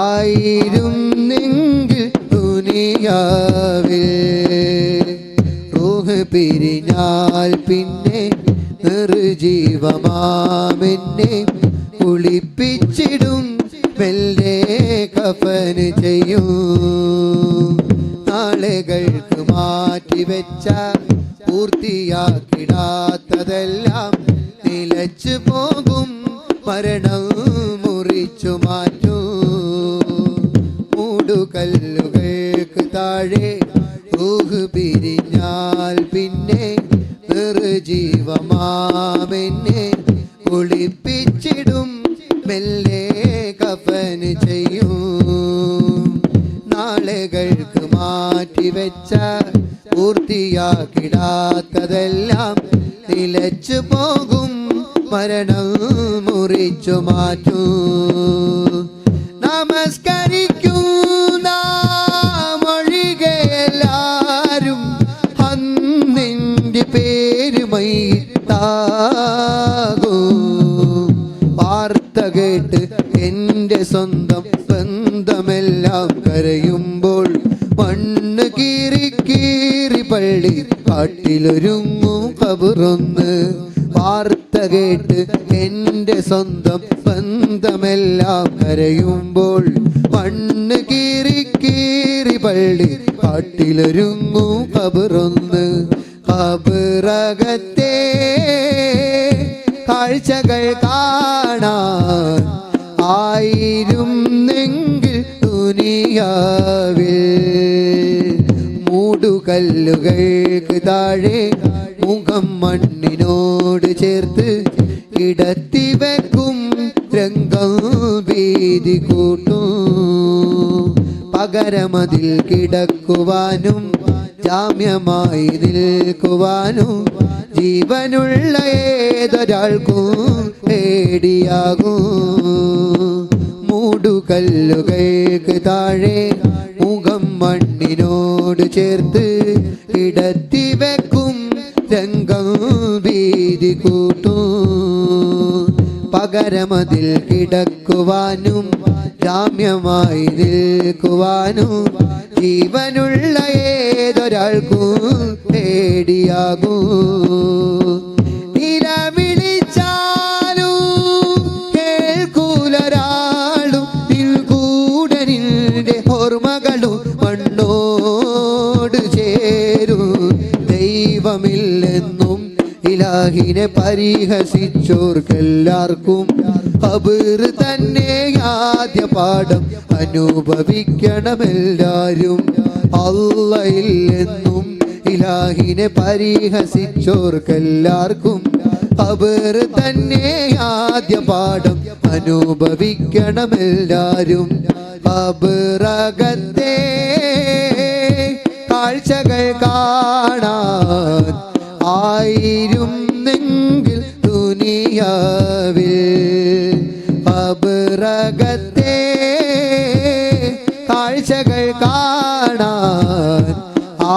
ആയിരുന്നെങ്കിൽ ദുനിയാവിൽ. റൂഹ് പിരിഞ്ഞാൽ പിന്നെ നിർജീവമാമെന്നെ കുളിപ്പിച്ചിടും. മെല്ലെ കഫന് ചെയ്യും. നാളുകൾക്ക് മാറ്റിവെച്ച പൂർത്തിയാക്കിടാത്തതെല്ലാം നിലച്ചു പോകും. മരണം മുറിച്ചു മാറ്റും. മൂടുകല്ലുകൾക്ക് താഴെ റൂഹ് പിരിഞ്ഞാൽ പിന്നെ നിർജീവമാമെന്നെ കുളിപ്പിച്ചിടും. മെല്ലെ കഫന് ചെയ്യും. നാളുകൾക്ക് മാറ്റിവെച്ച പൂർത്തിയാക്കിടാത്തതെല്ലാം നിലച്ചു പോകും. മരണം മുറിച്ചു മാറ്റൂ. നമസ്കരിക്കുന്ന മൊഴികെ എല്ലാരും അന്നിൻ്റെ പേര് മയ്യിത്താകൂ. വാർത്ത കേട്ട് എൻ്റെ സ്വന്തം ബന്ധമെല്ലാം കരയുമ്പോൾ മണ്ണ് കീറി കീറി പള്ളി കാട്ടിലൊരുങ്ങും ഖബറൊന്ന്. വാർത്ത കേട്ട് എൻ്റെ സ്വന്തം ബന്ധമെല്ലാം കരയുമ്പോൾ മണ്ണ് കീറി കീറി പള്ളി കാട്ടിലൊരുങ്ങും ഖബറൊന്ന്. ഖബറകത്തെ കാഴ്ചകൾ കാണാൻ ആയിരുന്നെങ്കിൽ ദുനിയാവിൽ. മൂടുകല്ലുകൾക്ക് താഴെ മുഖം മണ്ണിനോട് ചേർത്ത് കിടത്തി വെക്കും. രംഗം ഭീതി കൂട്ടും. പകരമതിൽ കിടക്കുവാനും ജാമ്യമായി നിൽക്കുവാനും ജീവനുള്ള ഏതൊരാൾക്കും പേടിയാകും. മൂടുകല്ലുകൾക്ക് താഴെ മുഖം മണ്ണിനോട് ചേർത്ത് കിടത്തി വെക്കും. രംഗം ഭീതി കൂട്ടും. പകരമതിൽ കിടക്കുവാനും ജാമ്യമായി നിൽക്കുവാനും ജീവനുള്ള ഏതൊരാൾക്കും പേടിയാകൂ. നിലവിളിച്ചാലും കേൾക്കൂലൊരാളും നിൽക്കൂടനിന്റെ ഓർമ്മകളും മണ്ണോട് ചേരും. ദൈവമില്ലെന്നും ഇലാഹിനെ പരിഹസിച്ചോർക്കെല്ലാവർക്കും ഖബർ തന്നെ ആദ്യ പാഠം അനുഭവിക്കണമെല്ലാരും. അല്ലാഹ് ഇലാഹിനെ പരിഹസിച്ചോർക്കെല്ലാവർക്കും ഖബർ തന്നെ ആദ്യ പാഠം അനുഭവിക്കണമെല്ലാരും. ഖബറകത്തെ കാഴ്ചകൾ കാണാൻ ആയിരുന്നെങ്കിൽ ദുനിയാവിൽ. ഖബറകത്തെ കാഴ്ചകൾ കാണാൻ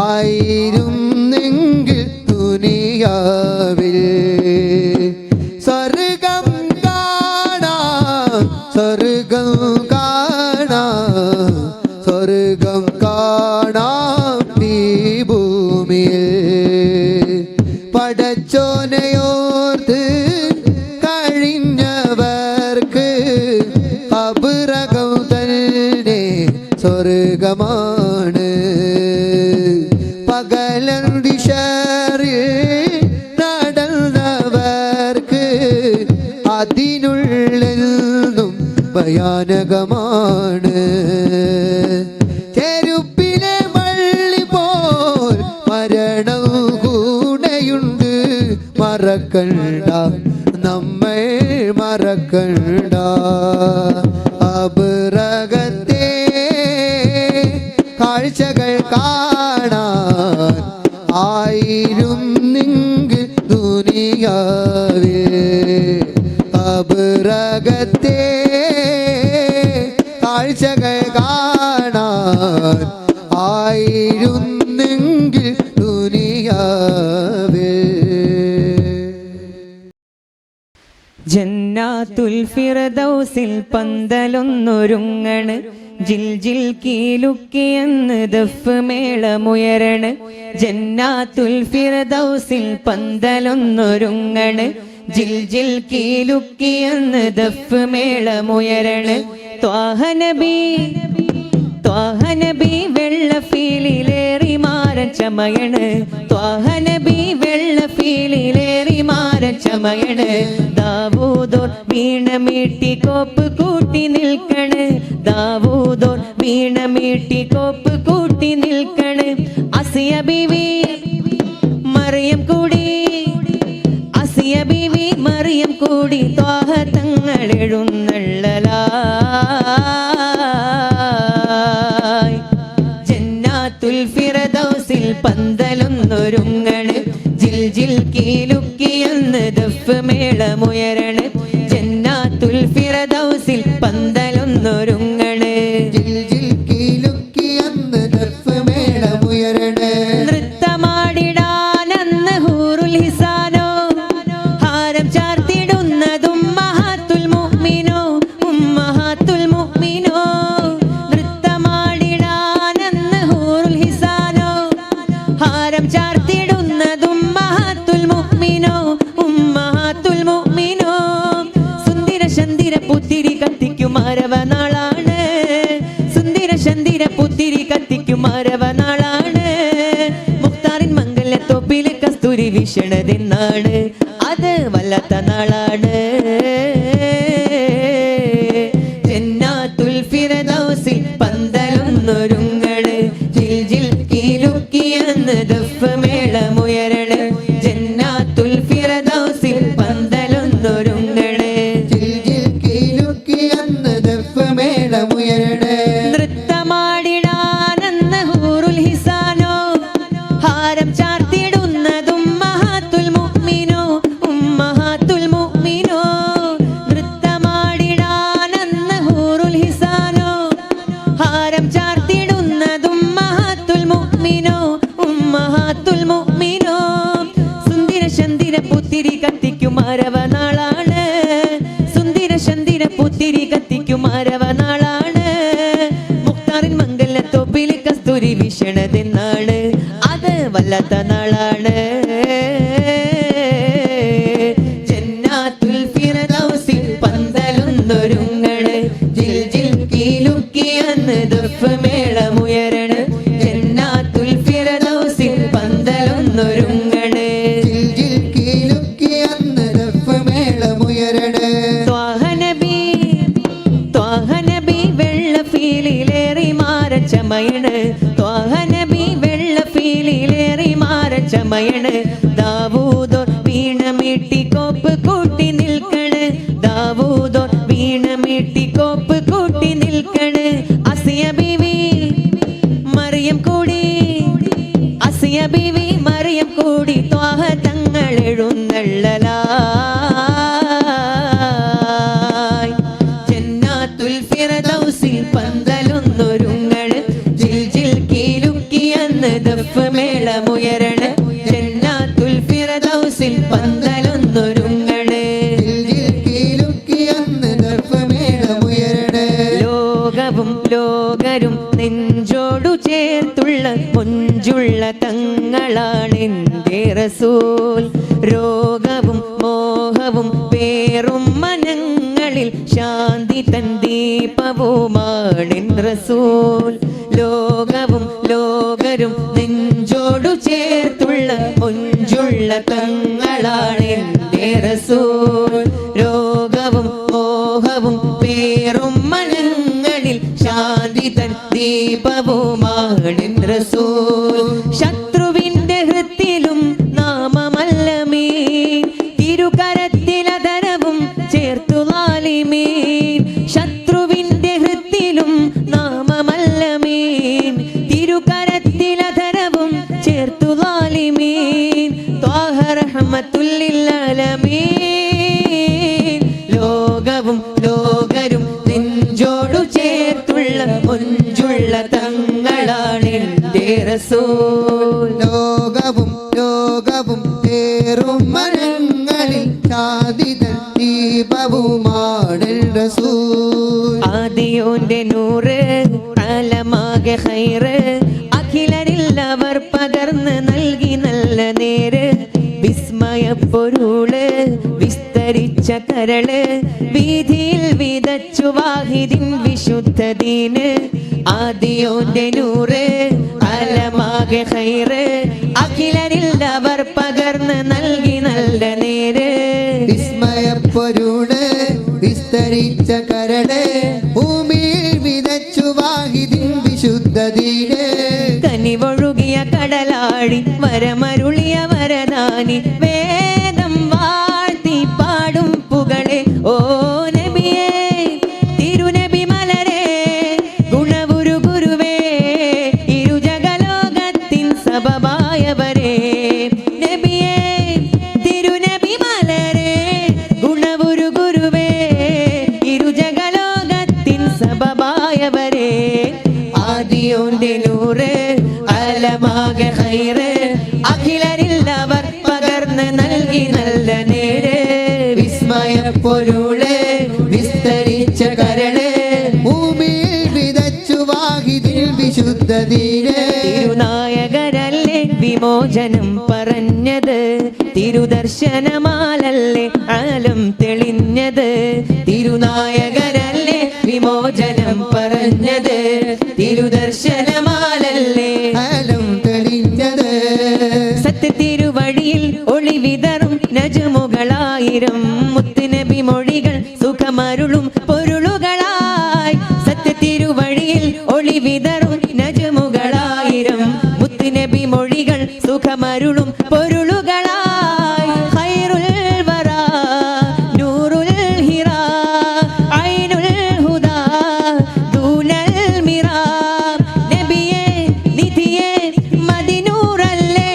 ആയിരുന്നെങ്കിൽ ദുനിയാവിൽ. സ്വർഗം കാണാം സ്വർഗം കാണാം സ്വർഗം കാണാം ഈ ഭൂമിയിൽ. പടച്ചോനെയോർത്ത് കഴിഞ്ഞവർക്ക് ഖബറകം തന്നെ സ്വർഗമാണ്. പകലന്തിശറിൽ നടന്നവർക്ക് മുള്ളെന്നും ഭയാനകമാണ്. ചെരുപ്പിലെ വള്ളി പോൽ മരണം കൂടെയുണ്ട്. മറക്കണ്ട നമ്മെ മറക്കണ്ട. അബ്രഹത്തെ കാഴ്ചകൾ കാണാൻ ആയിരുന്നെങ്കിൽ ദുനിയാവേ. അബ്രഹത്തെ കാഴ്ചകൾ കാണാൻ ആയിരുന്നെങ്കിൽ ദുനിയാവേ. ജന്നാത്തുൽ ഫിർദൗസിൽ പന്തലൊന്നൊരുങ്ങണ്. ജിൽ ജിൽ കീലുക്കിയെന്ന് ദഫ് മേളമുയരണ്. ജന്നാത്തുൽ ഫിർദൗസിൽ പന്തലൊന്നൊരുങ്ങണ്. ജിൽ ജിൽ കീലുക്കിയെന്ന് ദഫ് മേളമുയരണ്. ത്വാഹ നബി വെള്ള ഫീലിലേറി മാരൻ ചമയണ്. ത്വാഹ നബി വെള്ള ഫീലിലേറി മാരൻ ചമയണ്. ദാവൂദോർ വീണമീട്ടി കോപ്പ് കൂട്ടി നിൽക്കണ്. ദാവൂദോർ വീണമീട്ടി കോപ്പ് കൂട്ടി നിൽക്കണ്. അസിയ ബീവി മറിയം കൂടി, അസിയ ബീവി മറിയം കൂടി ത്വാഹ തങ്ങൾ എഴുന്നള്ളലായി. ജന്നാത്തുൽ ഫിർദൗസിൽ പന്തലൊന്നൊരുങ്ങണ്. ജിൽ ജിൽ കീലുക്കിയെന്ന് ദഫ് മേളമുയരണ്. ജന്നാത്തുൽ ഫിർദൗസിൽ പന്തലൊന്നൊരുങ്ങണ്. ജിൽ ജിൽ കീലുക്കിയെന്ന് ദഫ് മേളമുയരണ്. നൃത്തമാടിടാനന്ന് ഹൂറുൽ ഹിസാനോ ഹാരം ചാർത്തിടുന്നതും ഉമ്മഹാത്തുൽ മുഅ്മിനോ, ഉമ്മഹാത്തുൽ മുഅ്മിനോ. നൃത്തമാടിടാനന്ന് ഹൂറുൽ ഹിസാനോ ഹാരം ചാർത്തിടുന്നതും ഉമ്മഹാത്തുൽ മുഅ്മിനോ, ഉമ്മഹാത്തുൽ മുഅ്മിനോ. സുന്ദര ചന്ദിര പുത്തിരി കത്തിക്കും അരവനാളാണ്. സുന്ദര ചന്ദിര പുത്തിരി കത്തിക്കും അരവനാളാണ്. മുഖ്താറിൻ മംഗലത്തോപ്പിൽ കസ്തൂരി വീശണതെന്നാണ്. അത് വല്ലാത്ത നാളാണ്. ജന്നാത്തുൽ ഫിർദൗസിൽ പന്തലൊന്നൊരുങ്ങണ്. ജിൽ ജിൽ കീലുക്കിയെന്ന് ദഫ് മേളമുയരണ്. ജന്നാത്തുൽ ഫിർദൗസിൽ പന്തലൊന്നൊരുങ്ങണ്. ജിൽ ജിൽ കീലുക്കിയെന്ന് ദഫ് മേളമുയരണ്. നൃത്തമാടിടാനന്ന് ഹൂറുൽ ഹിസാനോ ഹാരം ചാർത്തിടുന്നതും ഉമ്മഹാത്തുൽ മുഅ്മിനോ, ഉമ്മഹാത്തുൽ മുഅ്മിനോ. നൃത്തമാടിടാനന്ന് ഹൂറുൽ ഹിസാനോ ഹാരം ചാർത്തിടുന്നതും ഉമ്മഹാത്തുൽ മുഅ്മിനോ, ഉമ്മഹാത്തുൽ മുഅ്മിനോ. സുന്ദര ചന്ദിര പുത്തിരി കത്തിക്കും അരവനാളാണ്. സുന്ദര ചന്ദിര പുത്തിരി കത്തിക്കും അരവനാളാണ്. മുഖ്താറിൻ മംഗലത്തോപ്പിൽ കസ്തൂരി വീശണതെന്നാണ്. അത് വല്ലാത്ത നാളാണ്. ജന്നാത്തുൽ ഫിർദൗസിൽ പന്തലൊന്നൊരുങ്ങണ്. ജിൽ ജിൽ കീലുക്കിയെന്ന് ദഫ് മേളമുയരണ്. ജന്നാത്തുൽ ഫിർദൗസിൽ പന്തലൊന്നൊരുങ്ങണ്. ജിൽ ജിൽ കീലുക്കിയെന്ന് ദഫ് മേളമുയരണ്. ത്വാഹ നബി വെള്ള ഫീലിലേറി മാരൻ ചമയണ്. ത്വാഹ നബി വെള്ള ഫീലിലേറി മാരൻ ചമയണ്. ദാവൂദോർ വീണമീട്ടി കോപ്പ് കൂട്ടി നിൽക്കണ്. ദാവൂദോർ വീണമീട്ടി കോപ്പ് കൂട്ടി നിൽക്കണ്. അസിയ ബീവി മറിയം കൂടി, അസിയ ബീവി മറിയം കൂടി ത്വാഹ തങ്ങൾ എഴുന്നള്ളലായി. ജന്നാത്തുൽ ഫിർദൗസിൽ പന്തലൊന്നൊരുങ്ങണ്. ജിൽ ജിൽ കീലുക്കിയെന്ന് ദഫ് മേളമുയരണ്. ജന്നാത്തുൽ ഫിർദൗസിൽ പന്തലൊന്നൊരുങ്ങണ്. ജിൽ ജിൽ കീലുക്കിയെന്ന് ദഫ് മേളമുയരണ്. ലോകവും ലോകരും നെഞ്ചോടു ചേർത്തുള്ള മുഞ്ചുള്ള തങ്ങളാണെന്റെ റസൂൽ. രോഗവും മോഹവും പേറും മനങ്ങളിൽ ശാന്തി തൻ ദീപവുമാണെൻ റസൂൽ. ലോകവും ലോകരും നെഞ്ചോടു ചേർത്തുള്ള മുഞ്ചുള്ള തങ്ങളാണെന്റെ റസൂൽ. രോഗവും ലോഹവും പേറും മണങ്ങളിൽ ശാന്തി തൻ ദീപവുമാണ് റസൂൽ. ശത്രുവിന്റെ ഹൃത്തിലും നാമമല്ലമീൻ, തിരുകരത്തിലധരവും ചേർത്തു ലാലിമീൻ. ശത്രുവിന്റെ ഹൃത്തിലും നാമമല്ലമീൻ, തിരുകരത്തിലധരവും ചേർത്തു ലാലിമീൻ. ത്വാഹ റഹ്മത്തുൽ ലിൽ ആലമീൻ. ലോകവും ലോകരും നെഞ്ചോടു ചേർത്തുള്ള മൊഞ്ചുള്ള തങ്ങളാണ് എൻ്റെ റസൂൽ. ലോകവും ലോകവും പേറും മനങ്ങളിൽ ശാന്തിതൻ ദീപവുമാണ് റസൂൽ. ആദിയോന്റെ നൂറ് ആലമാകെ ഖൈറ്, അഖിലരില്ലവർ പകർന്ന് നൽകി നല്ല നേര്. വിസ്മയപ്പൊരുള് വിസ്തരിച്ച കരള്, വീതിയിൽ വിതച്ചു വാഹിദിൻ വിശുദ്ധ ദീന്. ആദിയോന്റെ നൂറ് ആലമാകെ ഖൈറ്, അഖിലരില്ലവർ പകർന്ന് നൽകി നല്ല നേര്. വിസ്മയപ്പൊരുള് വിസ്തരിച്ച കരള്, ഭൂമിയിൽ വിതച്ചു വാഹിദിൻ വിശുദ്ധ ദീന്. കനിവൊഴുകിയ കടലാഴി വരമരുളിയ വരദാനി, വേദം വാഴ്ത്തി പാടും പുകളെ ഓ നബിയേ. തിരുനബി മലരെ ഗുണവുരു ഗുരുവേ, ഇരുജഗലോകത്തിൻ സബബായവരെ നബിയേ. തിരുനബി മലരെ ഗുണവുരു ഗുരുവേ, ഇരുജഗലോകത്തിൻ സബബായവരെ. ആദിയോന്റെ നൂറ് ആലമാകെ ഖൈറ്, അഖിലരില്ലവർ പകർന്ന് നൽകി നല്ല നേര്. വിസ്മയപ്പൊരുള് വിസ്തരിച്ച കരള്, ഭൂമിയിൽ വിതച്ചു വാഹിദിൽ വിശുദ്ധ ദീന്. തിരുനായകരല്ലേ വിമോചനം പറഞ്ഞത്, തിരുദർശനമാലല്ലേ ആലം തെളിഞ്ഞത്. തിരുനായകരല്ലേ വിമോചനം പറഞ്ഞത്, തിരുദർശനമാലല്ലേ ആലം തെളിഞ്ഞത്. സത്യത്തിരുവഴിയിൽ ഒളിവിതറും നജമുകളായിരം, മുത്തുനബി മൊഴികൾ സുഖമരുളും പൊരുളുകളായി. സത്യത്തിരുവഴിയിൽ ഒളിവിതറും നജമുകളായിരം, മുത്തുനബി മൊഴികൾ സുഖമരുളും പൊരുളുകളായി. ഖൈറുൽ വറാ നൂറുൽ ഹിറാ ഐനുൽ ഹുദാ ദൂനൽ മിറാ. നബിയേ നിധിയേ മദിനൂറല്ലേ,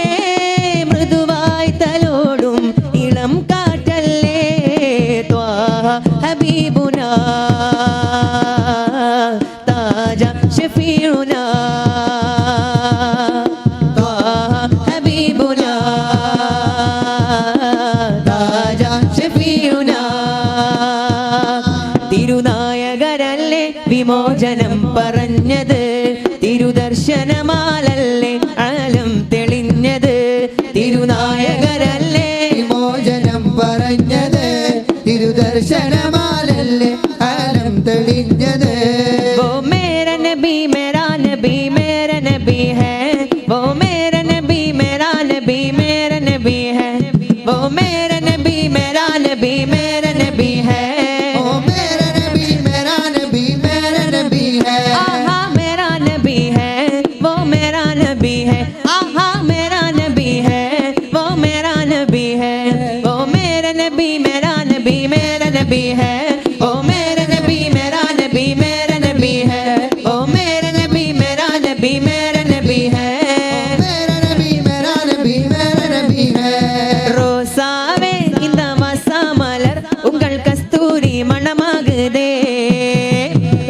മൃദുവായി തലോടും ഇളം കാറ്റല്ലേ. ത്വാഹ ഹബീബുനാ താജ ഷഫീഉനാ. ത്വാഹ ഹബീബുനാ താജ ഷഫീഉനാ. തിരുനായകരല്ലേ വിമോചനം പറഞ്ഞത്, തിരുദർശനമാലല്ലേ ആലം തെളിഞ്ഞത്. തിരുനായകരല്ലേ വിമോചനം പറഞ്ഞത്, തിരുദർശനമാലല്ലേ ആലം തെളിഞ്ഞത്. वो मेरा नबी मेरा नबी मेरा नबी है, वो मेरा नबी मेरा नबी मेरा नबी है, वो मेरा नबी मेरा नबी मेरा नबी है. ओ मेरा नबी मेरा नबी मेरा नबी है. आहा मेरा नबी है, वो मेरा नबी है. आहा मेरा नबी है, वो मेरा नबी है. वो मेरा नबी मेरा नबी मेरा नबी है. वो मेरा नबी मेरा नबी मेरा नबी है. वो मेरा नबी मेरा नबी मेरा नबी है. मेरा नबी मेरा नबी मेरा नबी है. ரோசாவே இந்த மலர் உங்கள் கஸ்தூரி மணமாகுதே.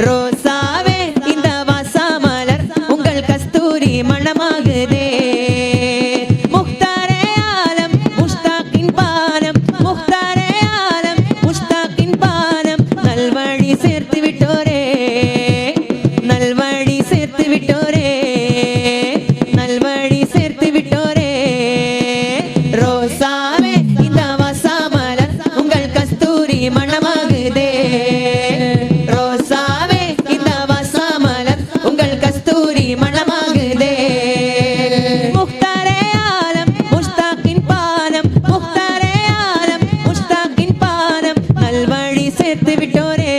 ரோசாவே இந்த மலர் உங்கள் கஸ்தூரி மணமாகுதே. முக்தாரே ஆலம் முஷ்தாக்கின் பானம், முக்தாரே ஆலம் முஷ்தாக்கின் பானம். நல்வழி சேர்த்து விட்டோரே, நல்வழி சேர்த்து விட்டோரே, நல்வழி சேர்த்து விட்டோரே. ரோசாவே இந்த மலர் உங்கள் கஸ்தூரி மணமாகுதே. ரோசாவே இந்த மலர் உங்கள் கஸ்தூரி மணமாகுதே. முக்தாரே ஆலம் முஷ்தாக்கின் பானம், முக்தாரே ஆலம் முஷ்தாக்கின் பானம். நல்வழி சேர்த்து விட்டோரே,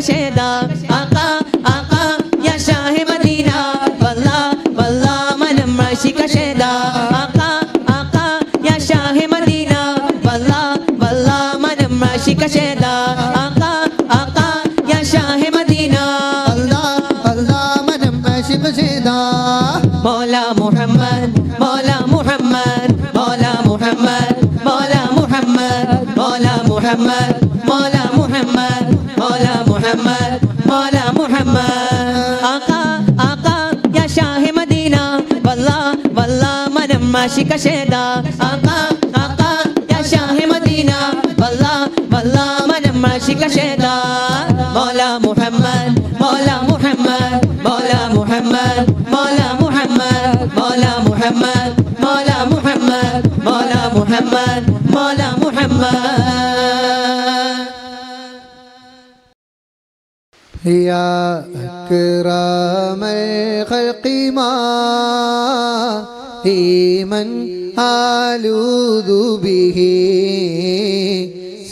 شهدا آقا آقا يا شاه مدينة والله والله منم عاشق شهدا آقا آقا يا شاه مدينة والله والله منم عاشق شهدا آقا آقا يا شاه مدينة الله الله منم عاشق شهدا مولا محمد مولا محمد مولا محمد مولا محمد مولا محمد مولا محمد مولا محمد مولا محمد آقا آقا يا شاه مدينة والله والله منم عاشق شهدا آقا آقا يا شاه مدينة والله والله منم عاشق شهدا مولا محمد مولا محمد مولا محمد مولا محمد مولا محمد مولا محمد مولا محمد مولا محمد يا أكرم الخلق ما من ألوذ به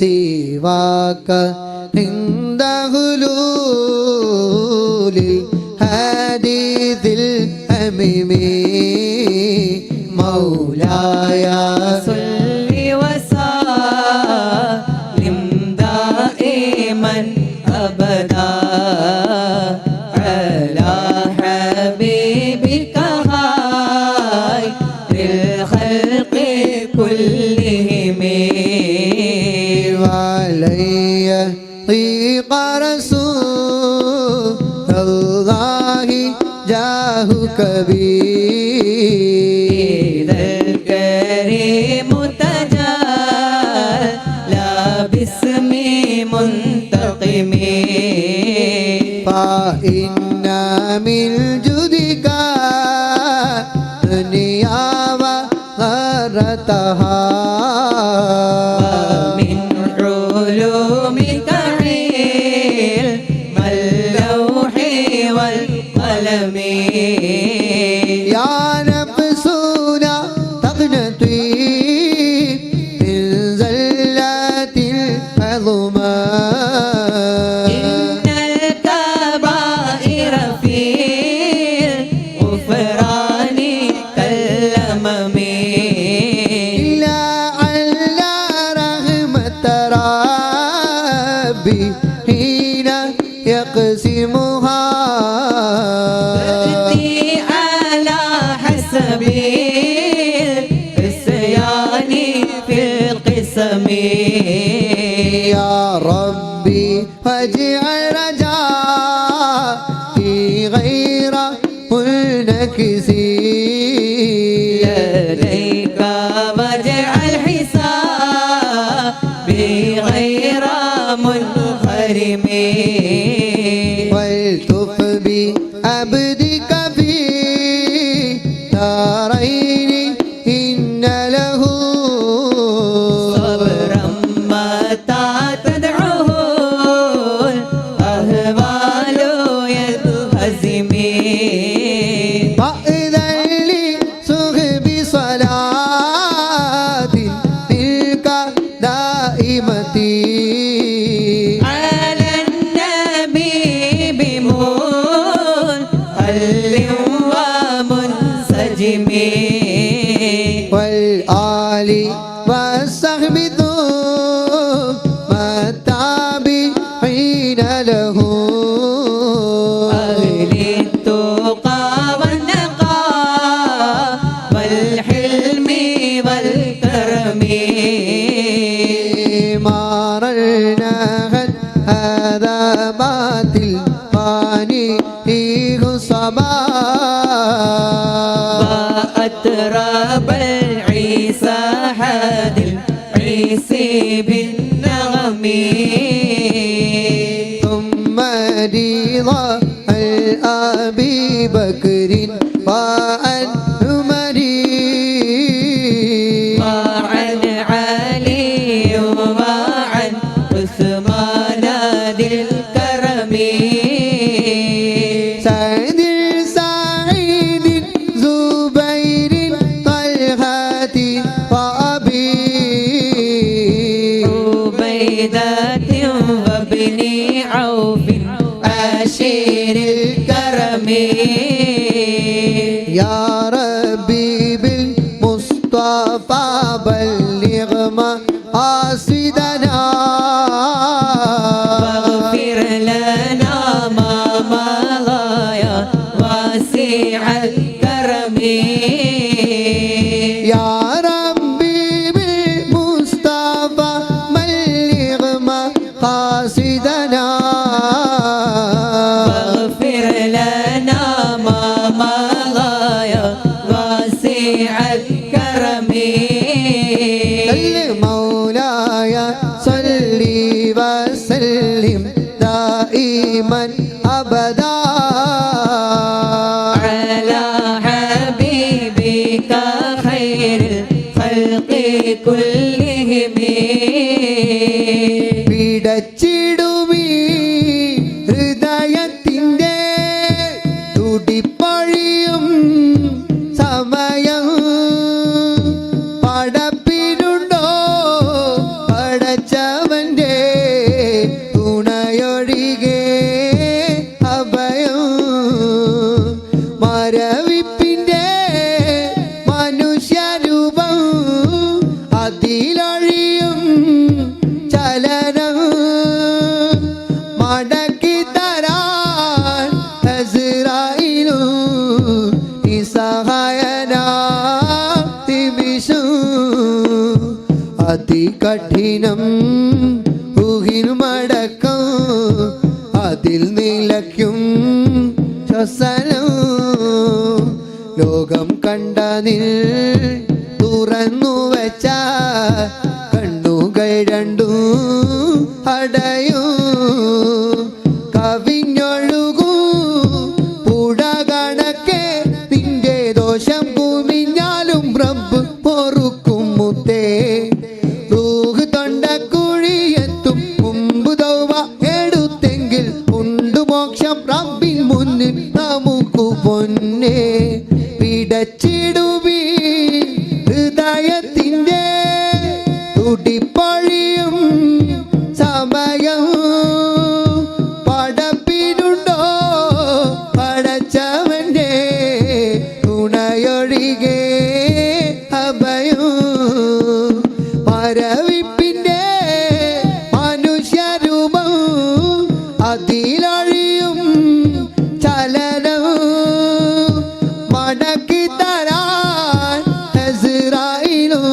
سواك عند حلول الحديث الأميم مولاي صل وسلم دائما أبدا على حبيبك خير الخلق كلهم وعلي طيق رسول الله جاهك بي إذا الكريم تجلى باسم منتقم فإن من جودك دنيا وغرتها ومن علومك علم اللوح والقلم يا نفسنا تقنطي من زلات العظمى إن الكبائر في الغفران كالأمم إلا على رحمة ربي حين يقسمها تأتي على حسب العصيان في القسم يا ربي فاجعل رجائي غير منكسي لديك واجعل حسابي غير منخرم والتف بعبدك في دارين إن له صبرا متى تدعوه الأهوال ينهزم فإذا لي صحب صلاة تلك دائمتي على النبي بمنهل ومنسجم والآل والصحب ثم التابعين له أهل التقى والنقى والحلم والكرم مررنا هذا باطل فاني صباح وأتراب العيسى حاد العيسى بالنغم ثم رضا الأبي بكر وعن عمر وعن علي وعن عثمان ذي الكرم سعد سعيد زبير طلحة وأبي عبيدة وابن عوف കരമേ യാ റബ്ബി ബിൽ മുസ്തഫ ബല്ലിഗ് മഖാസിദനാ واغفر لنا ما مضى يا واسع الكرم യാ റബ്ബി ബിൽ മുസ്തഫ ബല്ലിഗ് മഖാസിദനാ واغفر لنا ما مضى يا واسع الكرم مولاي صلي وسلم دائما أبدا على حبيبك خير الخلق كلهم പിടച്ചിടുമീ ഹൃദയത്തിൻ്റെ തുടിപ്പഴിയും സമയം പടപ്പിനുണ്ടോ പടച്ചവൻ്റെ തുണയൊഴികെ അഭയം മരവിപ്പിൻ്റെ മനുഷ്യരൂപം അതിലൊഴിയും ചലനം മടക്കി തരാൻ ഹസ്റായിലും നിസ്സഹായനാ നിമിഷം അതികഠിനം ഊഹിനു മടക്കം അതിൽ നിലയ്ക്കും ശ്വസനം ലോകം കണ്ടതിൽ തുറന്നു വെച്ച കണ്ണുകൾ രണ്ടും അടയും കവിഞ്ഞൊഴുകൂ പുഴ കണക്കെ നിന്റെ ദോഷം കുമിഞ്ഞാലും റബ്ബ് പൊറുക്കും മുത്തേ റൂഹ് തൊണ്ടക്കുഴിയെത്തും മുമ്പ് തൗബ എടുത്തെങ്കിൽ ഉണ്ട് മോക്ഷം റബ്ബിൻ മുന്നിൽ നമുക്കു പൊന്നേ പിടച്ചിടുമീ ഹൃദയത്തിൻ്റെ തുടിപ്പഴിയും സമയം പടപ്പിനുണ്ടോ പടച്ചവൻ്റെ തുണയൊഴികെ അഭയം മരവിപ്പിൻ്റെ മനുഷ്യരൂപം അതിലൊഴിയും ചലനം മടക്കി തരാൻ ഹസ്റായിലും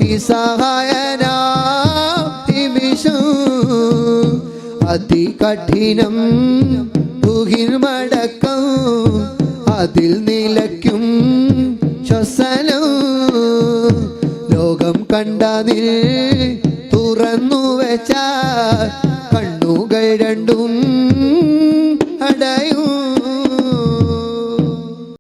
നിസ്സഹായനാ നിമിഷം അതികഠിനം ഊഹിൻ മടക്കം അതിൽ നിലയ്ക്കും ശ്വസനം ലോകം കണ്ടതിൽ തുറന്നു വെച്ച കണ്ണുകൾ രണ്ടും